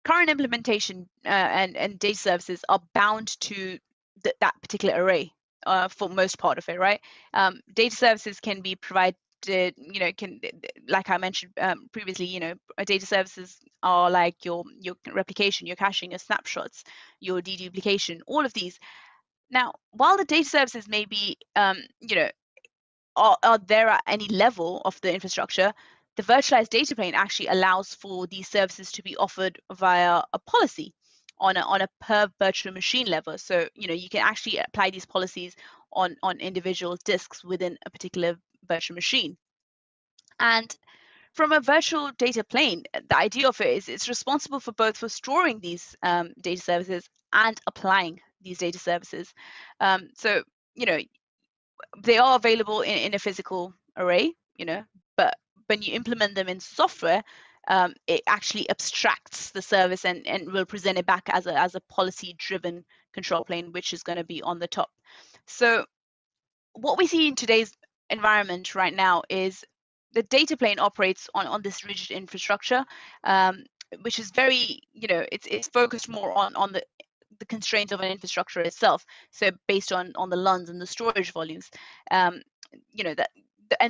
current implementation and data services are bound to that particular array for most part of it, right? Data services can be provided, like I mentioned previously, data services are like your replication, your caching, your snapshots, your deduplication, all of these. Now, while the data services may be, are there at any level of the infrastructure, the virtualized data plane actually allows for these services to be offered via a policy on a per virtual machine level. So you can actually apply these policies on individual disks within a particular virtual machine. And from a virtual data plane, the idea of it is it's responsible for both for storing these data services and applying these data services. So they are available in a physical array, but when you implement them in software, it actually abstracts the service and will present it back as a policy-driven control plane, which is going to be on the top. So what we see in today's environment right now is the data plane operates on this rigid infrastructure, which is very, it's focused more on the constraints of an infrastructure itself. So based on the LUNs and the storage volumes, and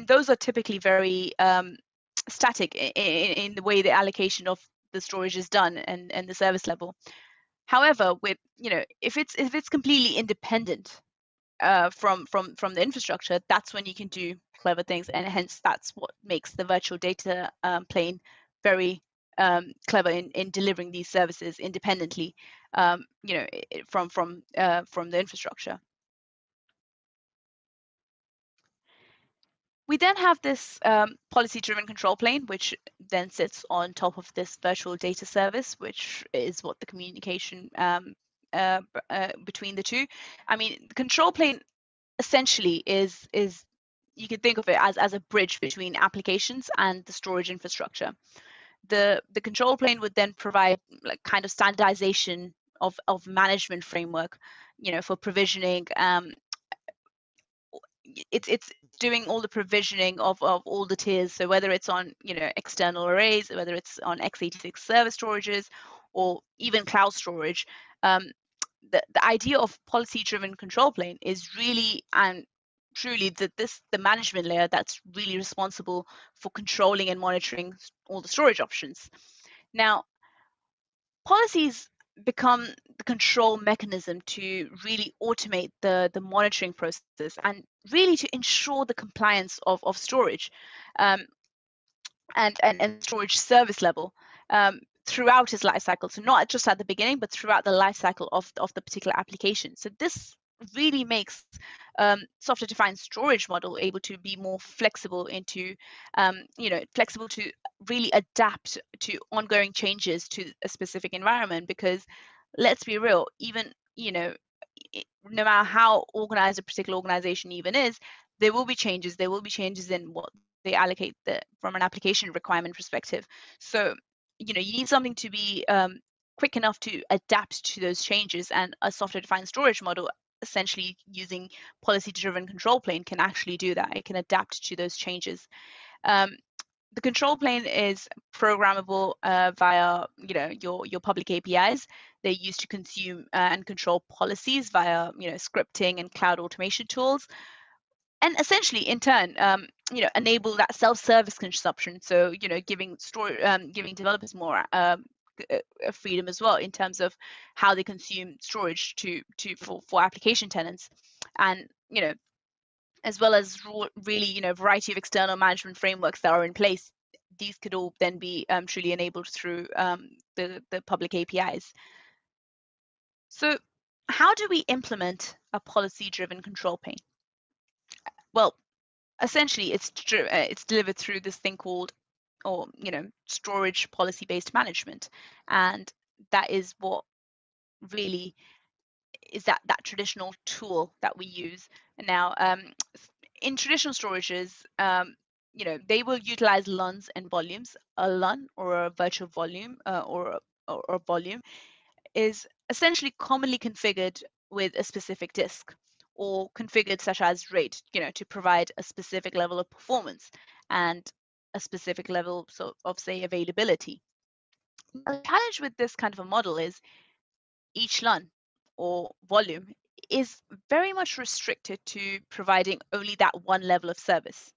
those are typically very static in the way the allocation of the storage is done and the service level. However, with if it's completely independent from the infrastructure, that's when you can do clever things, and hence that's what makes the virtual data plane very clever in delivering these services independently, from the infrastructure. We then have this policy-driven control plane, which then sits on top of this virtual data service, which is what the communication between the two. I mean, the control plane essentially is you can think of it as a bridge between applications and the storage infrastructure. The control plane would then provide like kind of standardization of management framework, for provisioning. It's doing all the provisioning of all the tiers. So whether it's on external arrays, whether it's on x86 server storages, or even cloud storage, the idea of policy-driven control plane is really and truly the management layer that's really responsible for controlling and monitoring all the storage options. Now, policies become the control mechanism to really automate the monitoring process and really to ensure the compliance of storage and storage service level throughout its life cycle. So not just at the beginning, but throughout the life cycle of the particular application. So this really makes software-defined storage model able to be more flexible flexible to really adapt to ongoing changes to a specific environment. Because let's be real, even no matter how organized a particular organization even is, there will be changes. There will be changes in what they allocate from an application requirement perspective. So you need something to be quick enough to adapt to those changes, and a software-defined storage model, essentially using policy-driven control plane, can actually do that. It can adapt to those changes. The control plane is programmable via your public APIs. They're used to consume and control policies via scripting and cloud automation tools, and essentially in turn enable that self-service consumption. So giving developers more freedom as well in terms of how they consume storage for application tenants, and as well as really variety of external management frameworks that are in place. These could all then be truly enabled through the public APIs. So how do we implement a policy-driven control plane? Well, essentially it's delivered through this thing called storage policy-based management, and that is what really is that traditional tool that we use. And now in traditional storages, they will utilize LUNs and volumes. A LUN, or a virtual volume, or a volume, is essentially commonly configured with a specific disk, or configured such as RAID, to provide a specific level of performance and a specific level of say availability. The challenge with this kind of a model is each LUN or volume is very much restricted to providing only that one level of service.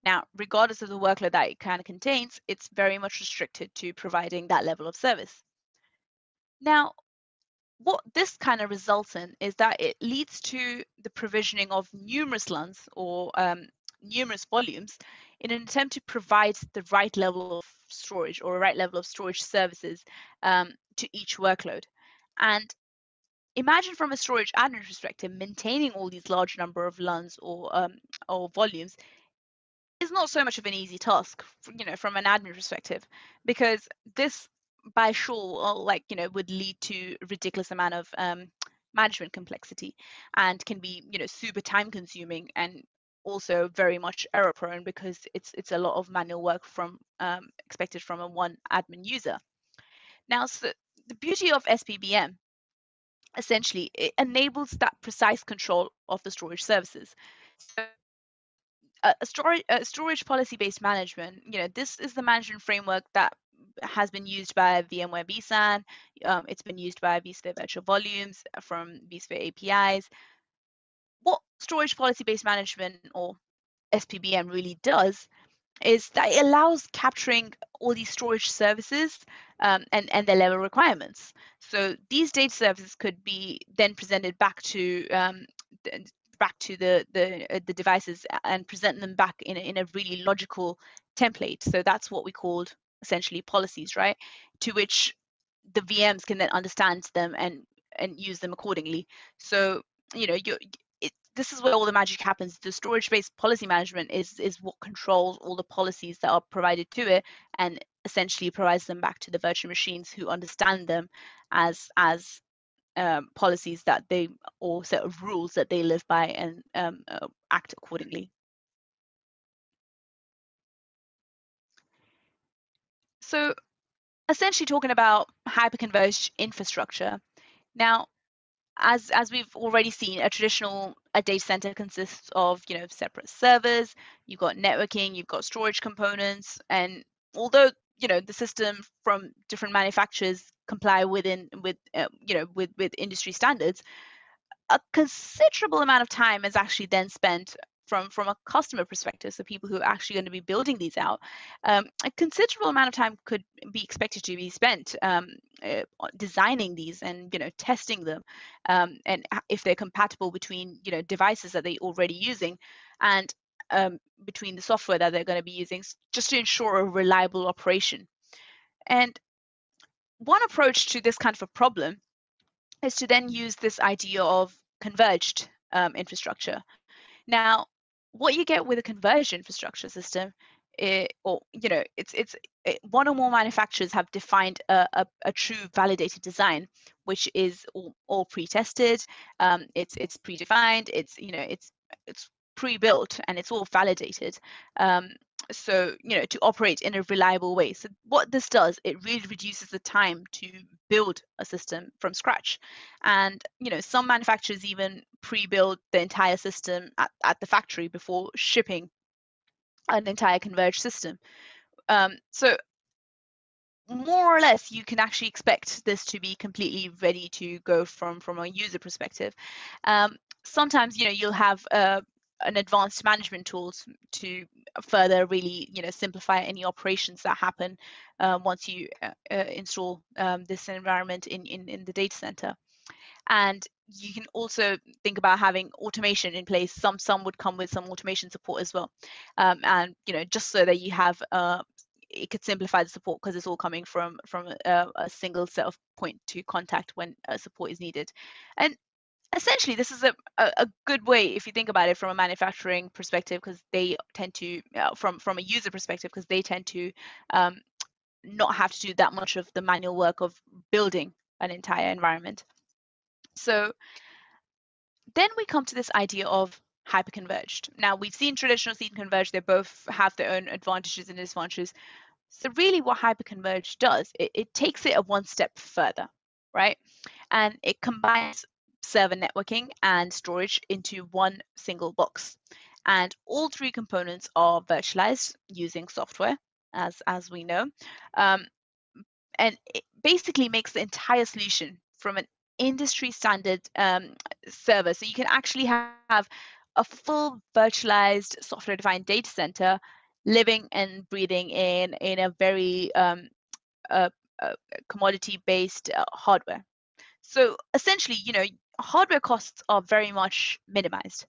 Now, regardless of the workload that it kind of contains, it's very much restricted to providing that level of service. Now, what this kind of results in is that it leads to the provisioning of numerous LUNs or numerous volumes in an attempt to provide the right level of storage or a right level of storage services to each workload. And imagine from a storage admin perspective, maintaining all these large number of LUNs or volumes is not so much of an easy task, from an admin perspective, because this by sure would lead to a ridiculous amount of management complexity, and can be super time consuming, and also very much error prone, because it's a lot of manual work from expected from a one admin user. Now, so the beauty of SPBM, essentially, it enables that precise control of the storage services. So a storage policy-based management, this is the management framework that has been used by VMware vSAN. It's been used by vSphere Virtual Volumes from vSphere APIs. What storage policy-based management, or SPBM, really does is that it allows capturing all these storage services and their level requirements. So these data services could be then presented back to the devices and present them back in a really logical template. So that's what we called essentially policies, right? To which the VMs can then understand them and use them accordingly. So this is where all the magic happens. The storage-based policy management is what controls all the policies that are provided to it and essentially provides them back to the virtual machines who understand them as policies that they, or set of rules that they live by and act accordingly. So essentially talking about hyper-converged infrastructure. Now, as we've already seen, a data center consists of separate servers. You've got networking, you've got storage components, and although the system from different manufacturers comply with industry standards, a considerable amount of time is actually then spent from a customer perspective, so people who are actually going to be building these out. A considerable amount of time could be expected to be spent designing these and testing them, and if they're compatible between devices that they're already using and between the software that they're going to be using, just to ensure a reliable operation. And one approach to this kind of a problem is to then use this idea of converged infrastructure. Now, what you get with a converged infrastructure system, one or more manufacturers have defined a true validated design, which is all pre-tested, it's predefined, it's pre-built, and it's all validated. So to operate in a reliable way. So what this does, it really reduces the time to build a system from scratch. And some manufacturers even pre-build the entire system at the factory before shipping an entire converged system. So more or less, you can actually expect this to be completely ready to go from a user perspective. Sometimes you'll have an advanced management tools to further really simplify any operations that happen once you install this environment in the data center. And you can also think about having automation in place. Some would come with some automation support as well, and just so that you have it could simplify the support, because it's all coming from a single set of point to contact when support is needed. And essentially, this is a good way, if you think about it from a manufacturing perspective, because they tend to, from a user perspective, because they tend to not have to do that much of the manual work of building an entire environment. So then we come to this idea of hyper-converged. Now, we've seen traditional seed converged, they both have their own advantages and disadvantages. So really what hyper-converged does, it takes it a one step further, right? And it combines server networking and storage into one single box. And all three components are virtualized using software, as we know. And it basically makes the entire solution from an industry standard server. So you can actually have a full virtualized software-defined data center living and breathing in a very commodity-based hardware. So essentially, hardware costs are very much minimized.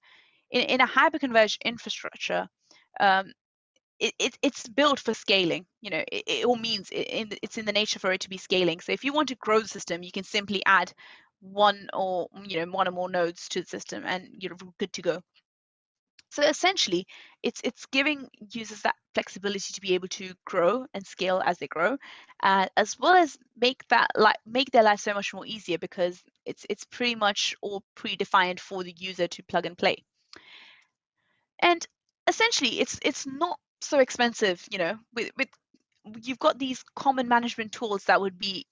In a hyper-converged infrastructure, it's built for scaling. It all means it's in the nature for it to be scaling. So if you want to grow the system, you can simply add one or more nodes to the system, and you're good to go. So essentially, it's giving users that flexibility to be able to grow and scale as they grow, as well as make their life so much more easier, because it's pretty much all predefined for the user to plug and play. And essentially, it's not so expensive. With you've got these common management tools that the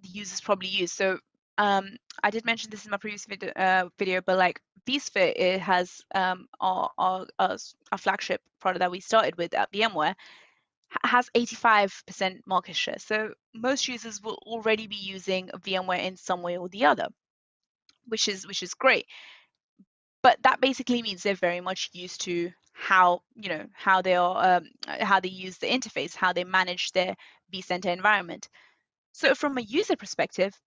users probably use. So I did mention this in my previous video, but like vSphere, it has our flagship product that we started with at VMware, has 85% market share. So most users will already be using VMware in some way or the other, which is great. But that basically means they're very much used to how they are how they use the interface, how they manage their vCenter environment. So from a user perspective,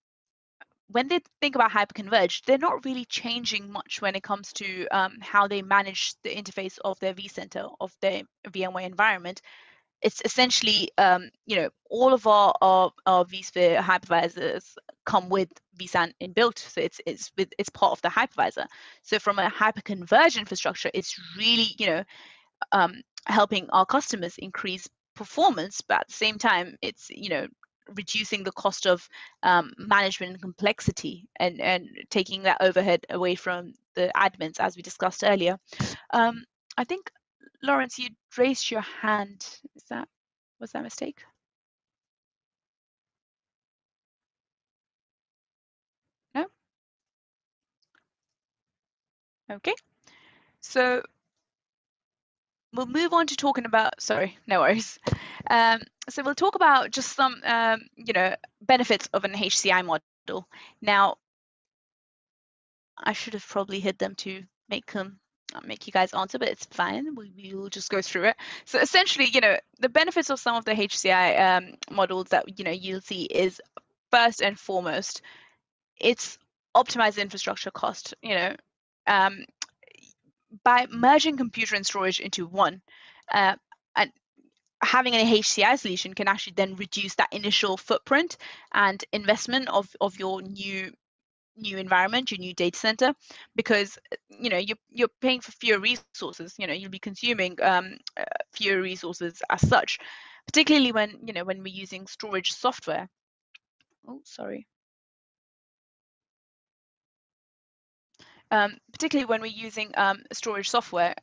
when they think about hyper-converged, they're not really changing much when it comes to how they manage the interface of their vCenter, of their VMware environment. It's essentially, all of our vSphere hypervisors come with vSAN inbuilt, so it's part of the hypervisor. So from a hyper-converged infrastructure, it's really helping our customers increase performance, but at the same time, it's reducing the cost of management and complexity, and taking that overhead away from the admins, as we discussed earlier. I think, Lawrence, you raised your hand. Was that a mistake? No? Okay. So we'll move on to talking about, sorry, no worries. So we'll talk about just some, benefits of an HCI model. Now, I should have probably hid them to make you guys answer, but it's fine. We will just go through it. So essentially, the benefits of some of the HCI models that you'll see is, first and foremost, it's optimized infrastructure cost. By merging computer and storage into one, and having an HCI solution can actually then reduce that initial footprint and investment of your new environment, your new data center, because you're paying for fewer resources. You'll be consuming fewer resources as such, particularly when we're using storage software. Oh, sorry. Particularly when we're using storage software,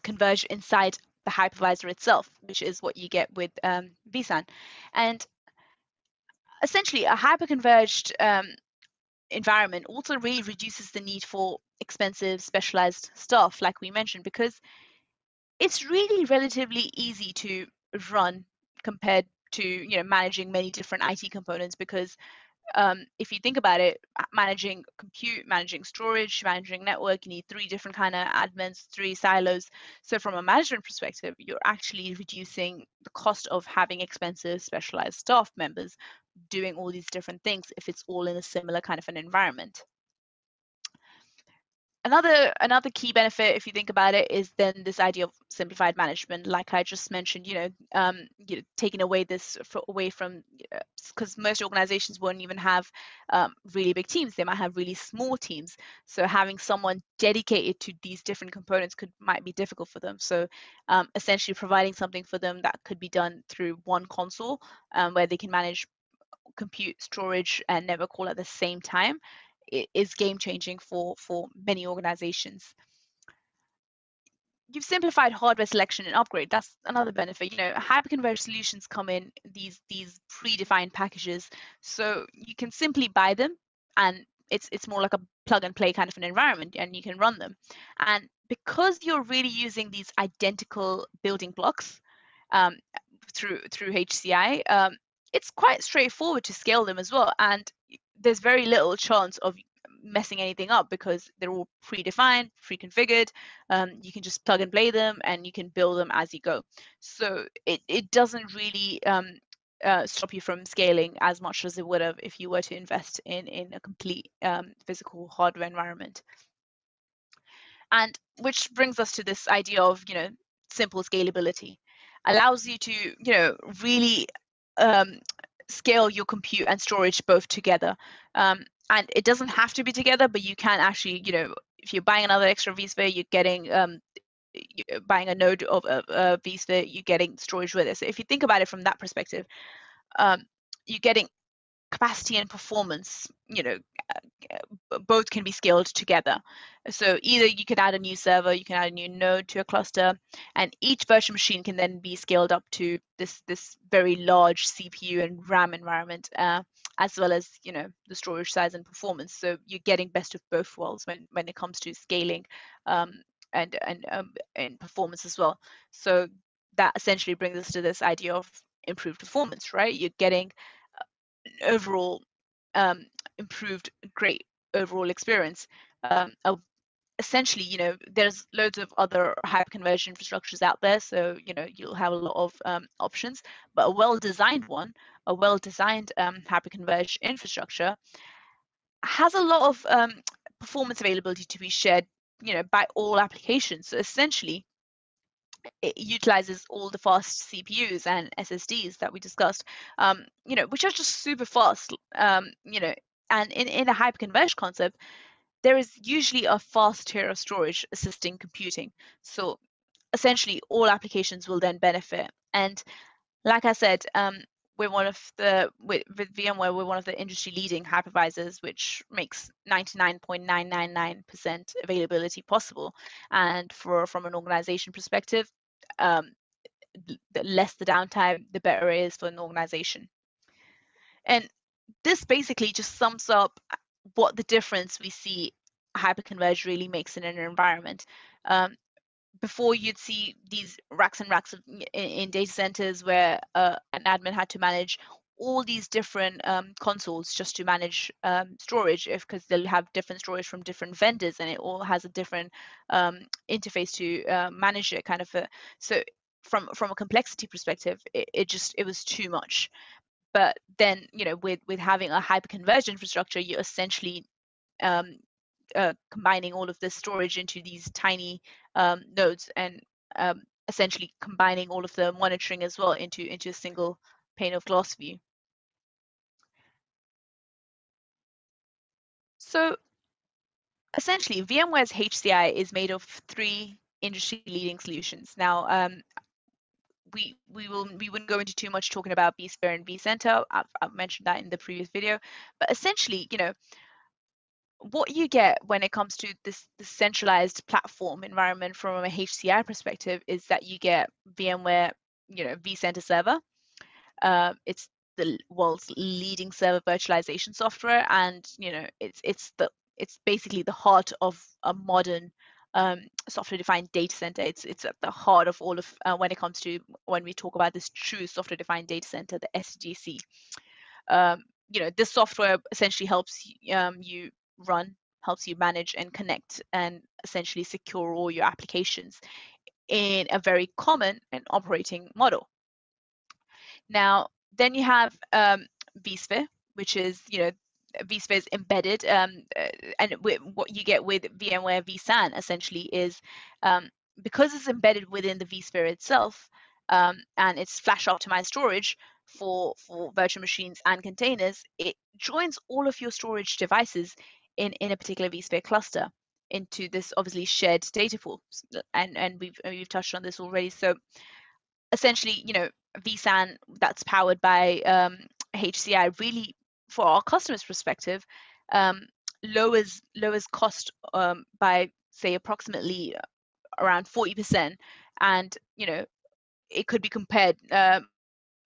converged inside the hypervisor itself, which is what you get with vSAN. And essentially, a hyper-converged environment also really reduces the need for expensive specialized staff, like we mentioned, because it's really relatively easy to run compared to managing many different IT components, because if you think about it, managing compute, managing storage, managing network, you need 3 different kind of admins, 3 silos. So from a management perspective, you're actually reducing the cost of having expensive specialized staff members doing all these different things if it's all in a similar kind of an environment. Another key benefit, if you think about it, is then this idea of simplified management, like I just mentioned. Taking away away from, because most organizations won't even have really big teams; they might have really small teams. So having someone dedicated to these different components might be difficult for them. So essentially, providing something for them that could be done through one console, where they can manage compute, storage, and network all at the same time, is game changing for many organizations. You've simplified hardware selection and upgrade. That's another benefit. Hyper-converged solutions come in these predefined packages, so you can simply buy them, and it's more like a plug and play kind of an environment, and you can run them. And because you're really using these identical building blocks through HCI, it's quite straightforward to scale them as well, and there's very little chance of messing anything up because they're all predefined, pre-configured. You can just plug and play them, and you can build them as you go. So it doesn't really stop you from scaling as much as it would have if you were to invest in a complete physical hardware environment. And which brings us to this idea of simple scalability. Allows you to really scale your compute and storage both together. And it doesn't have to be together, but you can actually, if you're buying another extra vSphere, you're getting buying a node of vSphere, you're getting storage with it. So if you think about it from that perspective, you're getting capacity and performance, both can be scaled together. So either you can add a new server, you can add a new node to a cluster, and each virtual machine can then be scaled up to this very large CPU and RAM environment, as well as the storage size and performance. So you're getting best of both worlds when it comes to scaling and performance as well. So that essentially brings us to this idea of improved performance, right? You're getting overall improved, great overall experience. Essentially, you know, there's loads of other hyper-converged infrastructures out there, so you know you'll have a lot of options. But a well-designed one, a well-designed hyper-converged infrastructure, has a lot of performance availability to be shared, you know, by all applications. So essentially, it utilizes all the fast CPUs and SSDs that we discussed, you know, which are just super fast, you know. And in a hyper-converged concept, there is usually a fast tier of storage assisting computing. So essentially, all applications will then benefit. And like I said, we're one of the with VMware, we're one of the industry-leading hypervisors, which makes 99.999% availability possible. And from an organization perspective, the less the downtime, the better it is for an organization. And this basically just sums up what the difference we see hyperconverged really makes in an environment. Before, you'd see these racks and racks in data centers where an admin had to manage all these different consoles just to manage storage, because they'll have different storage from different vendors, and it all has a different interface to manage it, kind of. So from a complexity perspective, it was too much. But then, you know, with having a hyper-converged infrastructure, you're essentially combining all of this storage into these tiny nodes, and essentially combining all of the monitoring as well into a single pane of glass view. So essentially, VMware's HCI is made of 3 industry-leading solutions. Now, we wouldn't go into too much talking about vSphere and vCenter. I've mentioned that in the previous video, but essentially, you know, what you get when it comes to this centralized platform environment from a HCI perspective is that you get VMware, you know, vCenter server. It's the world's leading server virtualization software, and you know, it's basically the heart of a modern software-defined data center. It's at the heart of all of when we talk about this true software-defined data center, the SDC. You know, this software essentially helps you run, helps you manage and connect, and essentially secure all your applications in a very common and operating model. Now, then you have vSphere, which is, you know, vSphere is embedded, and what you get with VMware vSAN essentially is, because it's embedded within the vSphere itself, and it's flash optimized storage for virtual machines and containers, it joins all of your storage devices in a particular vSphere cluster into this obviously shared data pool, and we've touched on this already. So essentially, you know, vSAN that's powered by HCI really, for our customers' perspective, lowers cost by, say, approximately around 40%, and you know, it could be compared.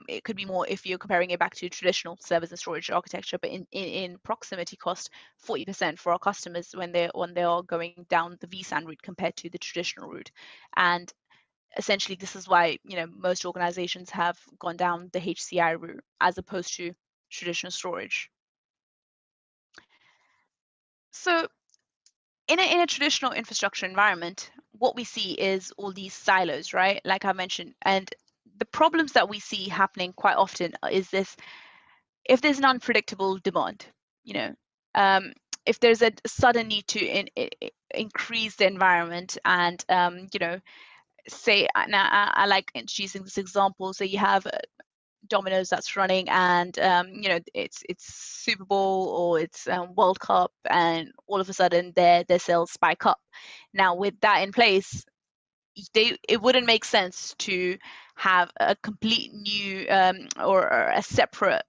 It could be more if you're comparing it back to traditional servers and storage architecture, but in proximity cost, 40% for our customers when they are going down the vSAN route compared to the traditional route. And essentially, this is why, you know, most organizations have gone down the HCI route as opposed to traditional storage. So in a traditional infrastructure environment, what we see is all these silos, right? Like I mentioned, and the problems that we see happening quite often is this: if there's an unpredictable demand, you know, if there's a sudden need to increase the environment, and you know, say, now I like introducing this example. So you have Domino's that's running, and you know, it's Super Bowl or it's World Cup, and all of a sudden their sales spike up. Now, with that in place, it wouldn't make sense to have a complete new or a separate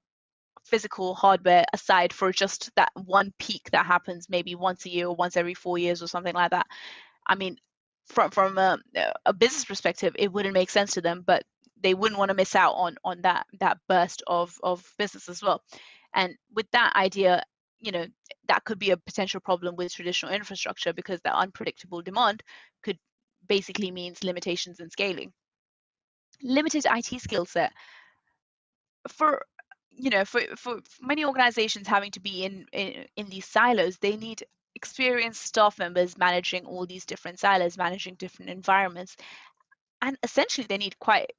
physical hardware aside for just that one peak that happens maybe once a year or once every 4 years or something like that. I mean, from a business perspective, it wouldn't make sense to them, but they wouldn't want to miss out on that burst of business as well. And with that idea, you know, that could be a potential problem with traditional infrastructure, because the unpredictable demand could basically means limitations in scaling. limited IT skill set. For for many organizations having to be in these silos, they need experienced staff members managing all these different silos, managing different environments, and essentially they need quite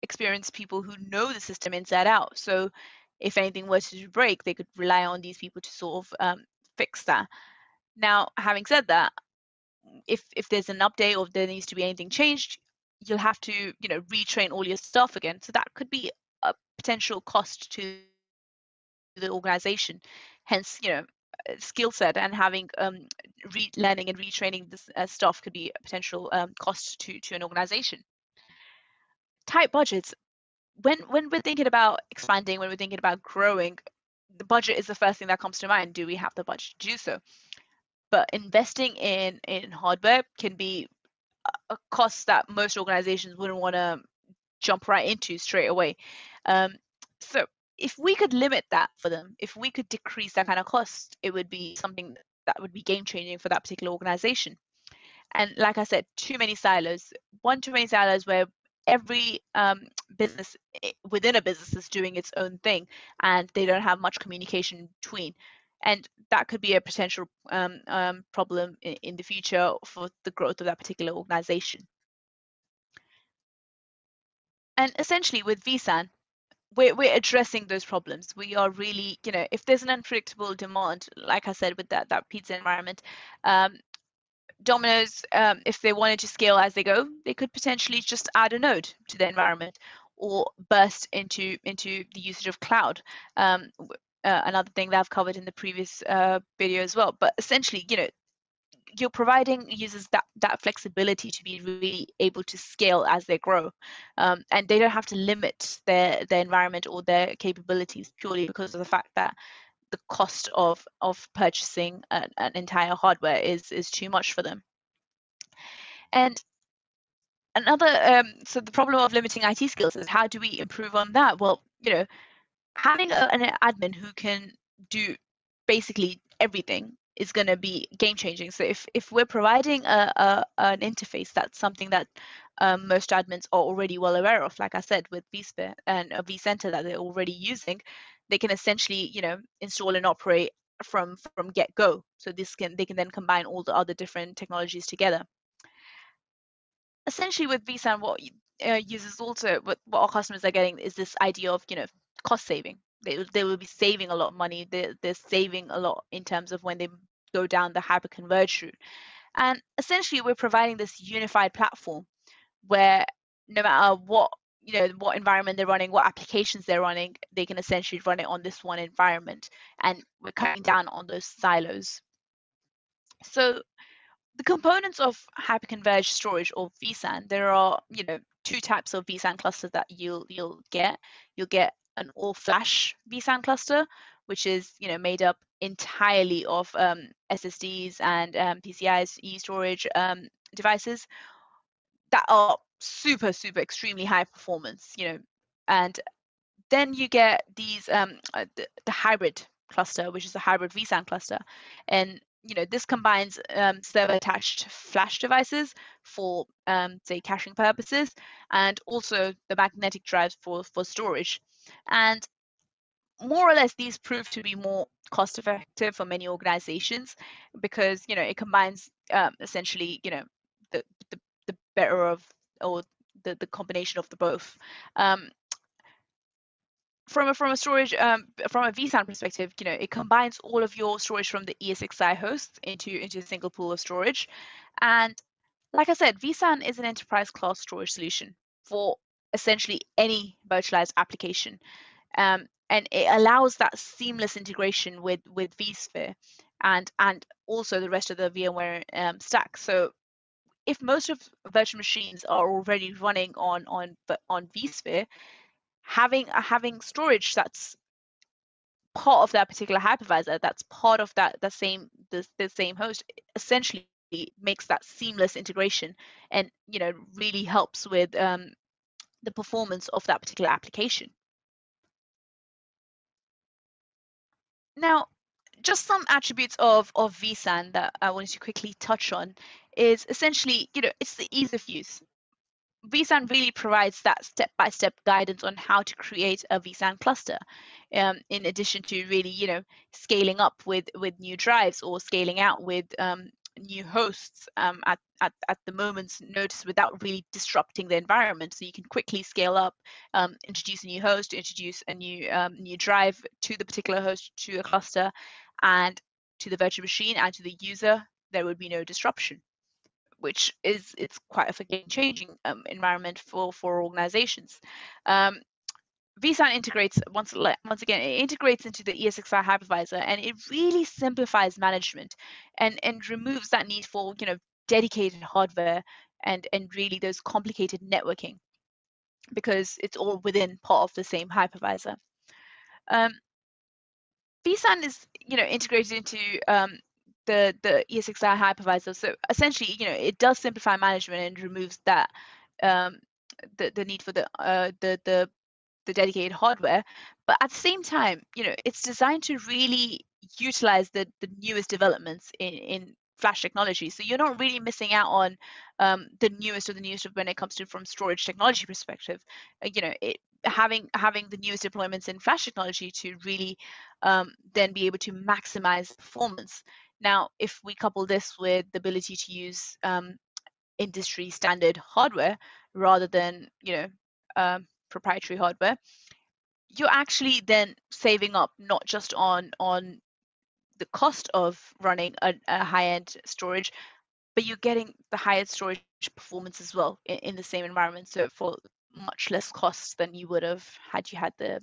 experienced people who know the system inside out. So if anything were to break, they could rely on these people to sort of fix that. Now, having said that, if there's an update or if there needs to be anything changed, you'll have to retrain all your staff again. So that could be a potential cost to the organization. Hence, skill set and having relearning and retraining this staff could be a potential cost to an organization. Tight budgets. When we're thinking about expanding, when we're thinking about growing, the budget is the first thing that comes to mind. Do we have the budget to do so? But investing in hardware can be a cost that most organizations wouldn't want to jump right into straight away. So if we could limit that for them, if we could decrease that kind of cost, it would be something that would be game changing for that particular organization. And like I said, too many silos, too many silos where every business within a business is doing its own thing and they don't have much communication between. And that could be a potential problem in the future for the growth of that particular organization. And essentially with vSAN, we're addressing those problems. We are really, if there's an unpredictable demand, like I said, with that pizza environment, Domino's, if they wanted to scale as they go, they could potentially just add a node to the environment or burst into the usage of cloud. Another thing that I've covered in the previous video as well. But essentially, you're providing users that flexibility to be really able to scale as they grow, and they don't have to limit their environment or their capabilities purely because of the fact that the cost of purchasing an entire hardware is too much for them. And another so the problem of limiting IT skills is how do we improve on that? Well, having an admin who can do basically everything is going to be game changing. So if we're providing an interface, that's something that most admins are already well aware of, like I said, with vSphere and a vCenter that they're already using, they can essentially install and operate from get go. So they can then combine all the other different technologies together. Essentially with vSAN, what users also, what our customers are getting is this idea of cost saving. They will be saving a lot of money. They're saving a lot in terms of when they go down the hyper-converged route. And essentially, we're providing this unified platform where no matter what what environment they're running, what applications they're running, they can essentially run it on this one environment. And we're cutting down on those silos. So the components of hyper-converged storage or vSAN, there are two types of vSAN clusters that you'll get. You'll get an all-flash vSAN cluster, which is made up entirely of SSDs and PCIe storage devices that are super extremely high performance. And then you get these the hybrid cluster, which is a hybrid vSAN cluster, and this combines server attached flash devices for say caching purposes, and also the magnetic drives for storage. And more or less these prove to be more cost effective for many organizations because it combines essentially the better of, or the combination of the both. From a storage from a vSAN perspective, it combines all of your storage from the ESXi hosts into a single pool of storage. And like I said, vSAN is an enterprise class storage solution for essentially any virtualized application. And it allows that seamless integration with vSphere and also the rest of the VMware stack. So if most of virtual machines are already running on vSphere, having storage that's part of that particular hypervisor, that's part of the same host, essentially makes that seamless integration and really helps with the performance of that particular application. Now, just some attributes of vSAN that I wanted to quickly touch on is essentially, it's the ease of use. vSAN really provides that step-by-step guidance on how to create a vSAN cluster, in addition to really, scaling up with new drives or scaling out with new hosts at the moment's notice without really disrupting the environment. So you can quickly scale up, introduce a new host, introduce a new drive to the particular host, to a cluster, and to the virtual machine and to the user. There would be no disruption, which it's quite a game-changing environment for organizations. vSAN integrates once again, it integrates into the ESXi hypervisor, and it really simplifies management and removes that need for dedicated hardware and really those complicated networking, because it's all within part of the same hypervisor. vSAN is integrated into the ESXi hypervisor. So essentially, it does simplify management and removes that the need for the dedicated hardware. But at the same time, it's designed to really utilize the newest developments in flash technology. So you're not really missing out on the newest when it comes to from storage technology perspective. Having the newest deployments in flash technology to really then be able to maximize performance. Now, if we couple this with the ability to use industry standard hardware rather than proprietary hardware, you're actually then saving up not just on the cost of running a high-end storage, but you're getting the highest storage performance as well in the same environment. So for much less costs than you would have had you had the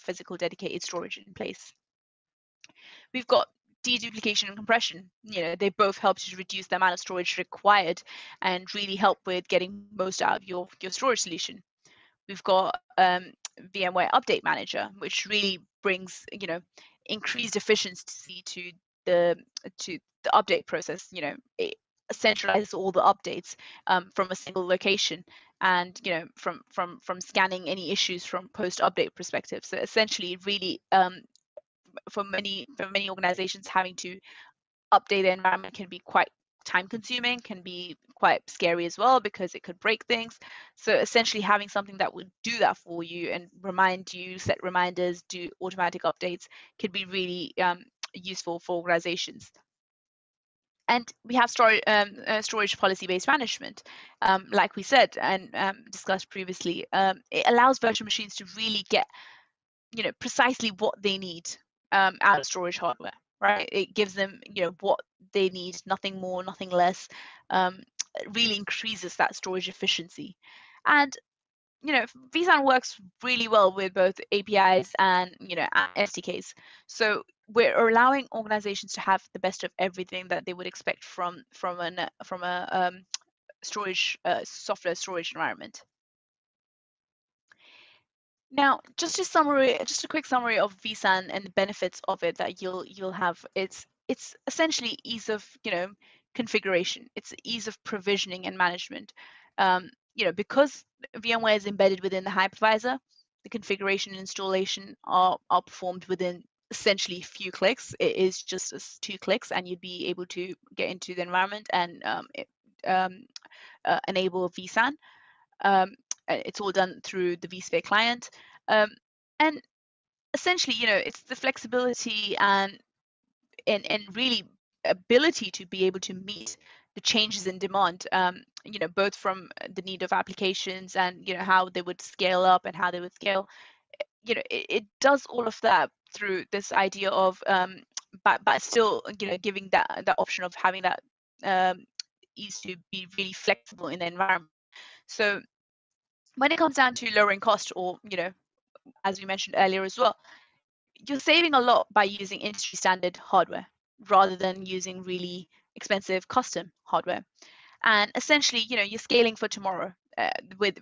physical dedicated storage in place. We've got deduplication and compression. They both help to reduce the amount of storage required and really help with getting most out of your storage solution. We've got VMware Update Manager, which really brings increased efficiency to the update process. It centralizes all the updates from a single location, and from scanning any issues from post-update perspective. So essentially, really, for many organizations, having to update the environment can be quite time consuming, can be quite scary as well, because it could break things. So essentially having something that would do that for you and remind you, set reminders, do automatic updates, can be really useful for organizations. And we have storage policy-based management, like we said and discussed previously. It allows virtual machines to really get precisely what they need out of storage hardware, right? It gives them what they need, nothing more, nothing less. Really increases that storage efficiency. And vSAN works really well with both APIs and SDKs. So we're allowing organizations to have the best of everything that they would expect from a storage software storage environment. Now, just a quick summary of vSAN and the benefits of it that you'll have. It's essentially ease of configuration. It's ease of provisioning and management. Because VMware is embedded within the hypervisor, the configuration and installation are performed within essentially a few clicks. It is just 2 clicks, and you'd be able to get into the environment and enable vSAN. It's all done through the vSphere client, and essentially, it's the flexibility and really ability to be able to meet the changes in demand, both from the need of applications and how they would scale up and how they would scale. It does all of that through this idea of but still giving that option of having that ease to be really flexible in the environment. So when it comes down to lowering cost, or as we mentioned earlier as well, you're saving a lot by using industry standard hardware rather than using really expensive custom hardware. And essentially, you're scaling for tomorrow. With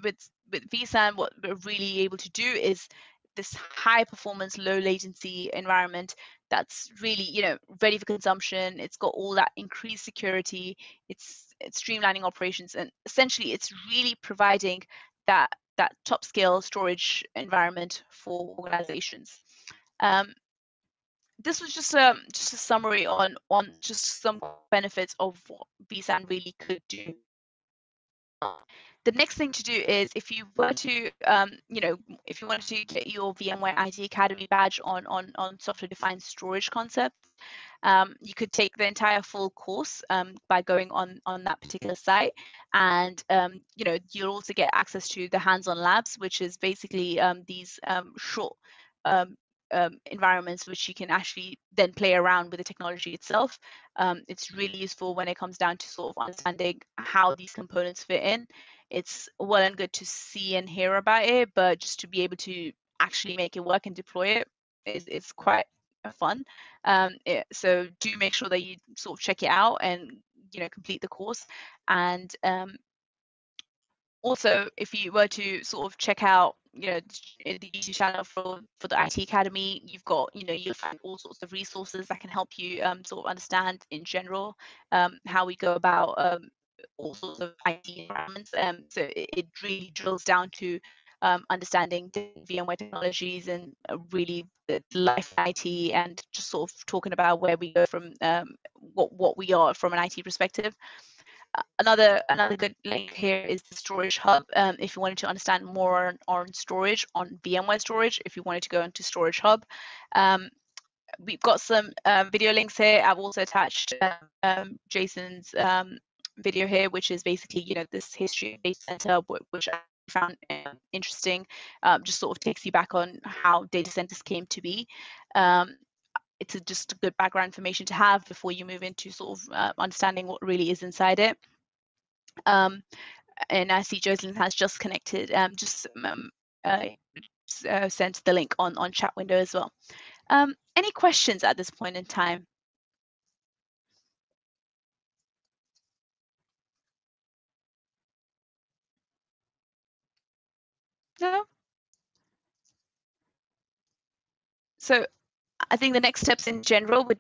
vSAN, what we're really able to do is this high performance, low latency environment that's really ready for consumption. It's got all that increased security. It's streamlining operations, and essentially it's really providing that top scale storage environment for organizations. This was just a summary on just some benefits of what vSAN really could do. The next thing to do is if you were to, if you wanted to get your VMware IT Academy badge on software-defined storage concepts, you could take the entire full course by going on that particular site, and you'll also get access to the hands-on labs, which is basically these short environments which you can actually then play around with the technology itself. It's really useful when it comes down to sort of understanding how these components fit in. It's well and good to see and hear about it, but just to be able to actually make it work and deploy it is quite fun. So do make sure that you sort of check it out and complete the course. And also, if you were to sort of check out the YouTube channel for the IT Academy, you've got you'll find all sorts of resources that can help you sort of understand in general how we go about all sorts of IT environments. So it really drills down to understanding VMware technologies and really the life IT, and just sort of talking about where we go from what we are from an IT perspective. Another good link here is the storage hub. If you wanted to understand more on storage, on VMware storage, if you wanted to go into storage hub, we've got some video links here. I've also attached Jason's video here, which is basically this history of data center, which I found interesting. Just sort of takes you back on how data centers came to be. It's just a good background information to have before you move into sort of understanding what really is inside it. And I see Jocelyn has just connected, sent the link on chat window as well. Any questions at this point in time? No? So I think the next steps in general would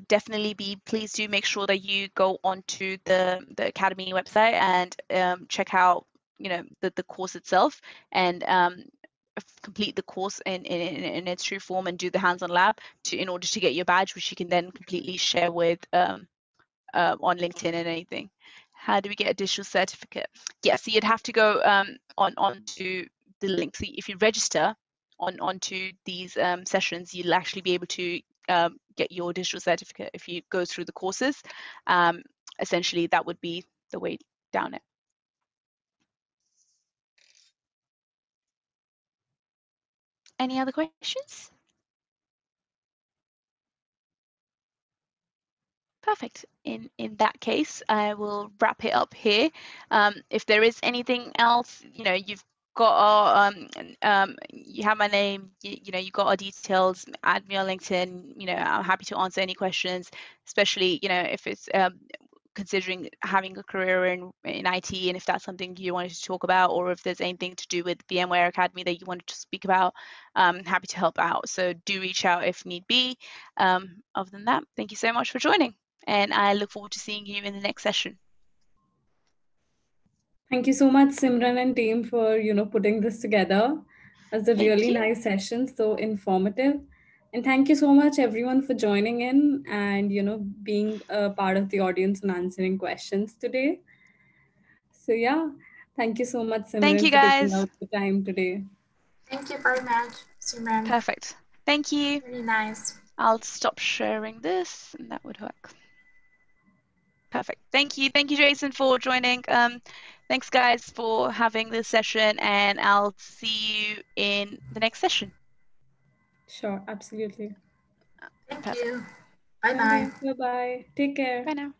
definitely be, please do make sure that you go onto the Academy website and check out the course itself, and complete the course in its true form and do the hands-on lab in order to get your badge, which you can then completely share with on LinkedIn and anything. How do we get a digital certificate? Yeah, so you'd have to go onto the link. So if you register onto these sessions, you'll actually be able to get your digital certificate if you go through the courses. Essentially, that would be the way down it. Any other questions? Perfect. In that case, I will wrap it up here. If there is anything else, you've got our you have my name, you got our details. Add me on LinkedIn. I'm happy to answer any questions, especially if it's considering having a career in IT, and if that's something you wanted to talk about, or if there's anything to do with VMware Academy that you wanted to speak about, I'm happy to help out. So do reach out if need be. Other than that, thank you so much for joining, and I look forward to seeing you in the next session. Thank you so much, Simran and team, for putting this together as a really nice session, so informative. And thank you so much, everyone, for joining in and being a part of the audience and answering questions today. So yeah, thank you so much, Simran, Thank you, for taking guys. out the time today. Thank you very much, Simran. Perfect. Thank you. Really nice. I'll stop sharing this, and that would work. Perfect. Thank you, Jason, for joining. Thanks, guys, for having this session, and I'll see you in the next session. Sure, absolutely. Thank Perfect. you. Bye-bye. Bye-bye. Take care. Bye now.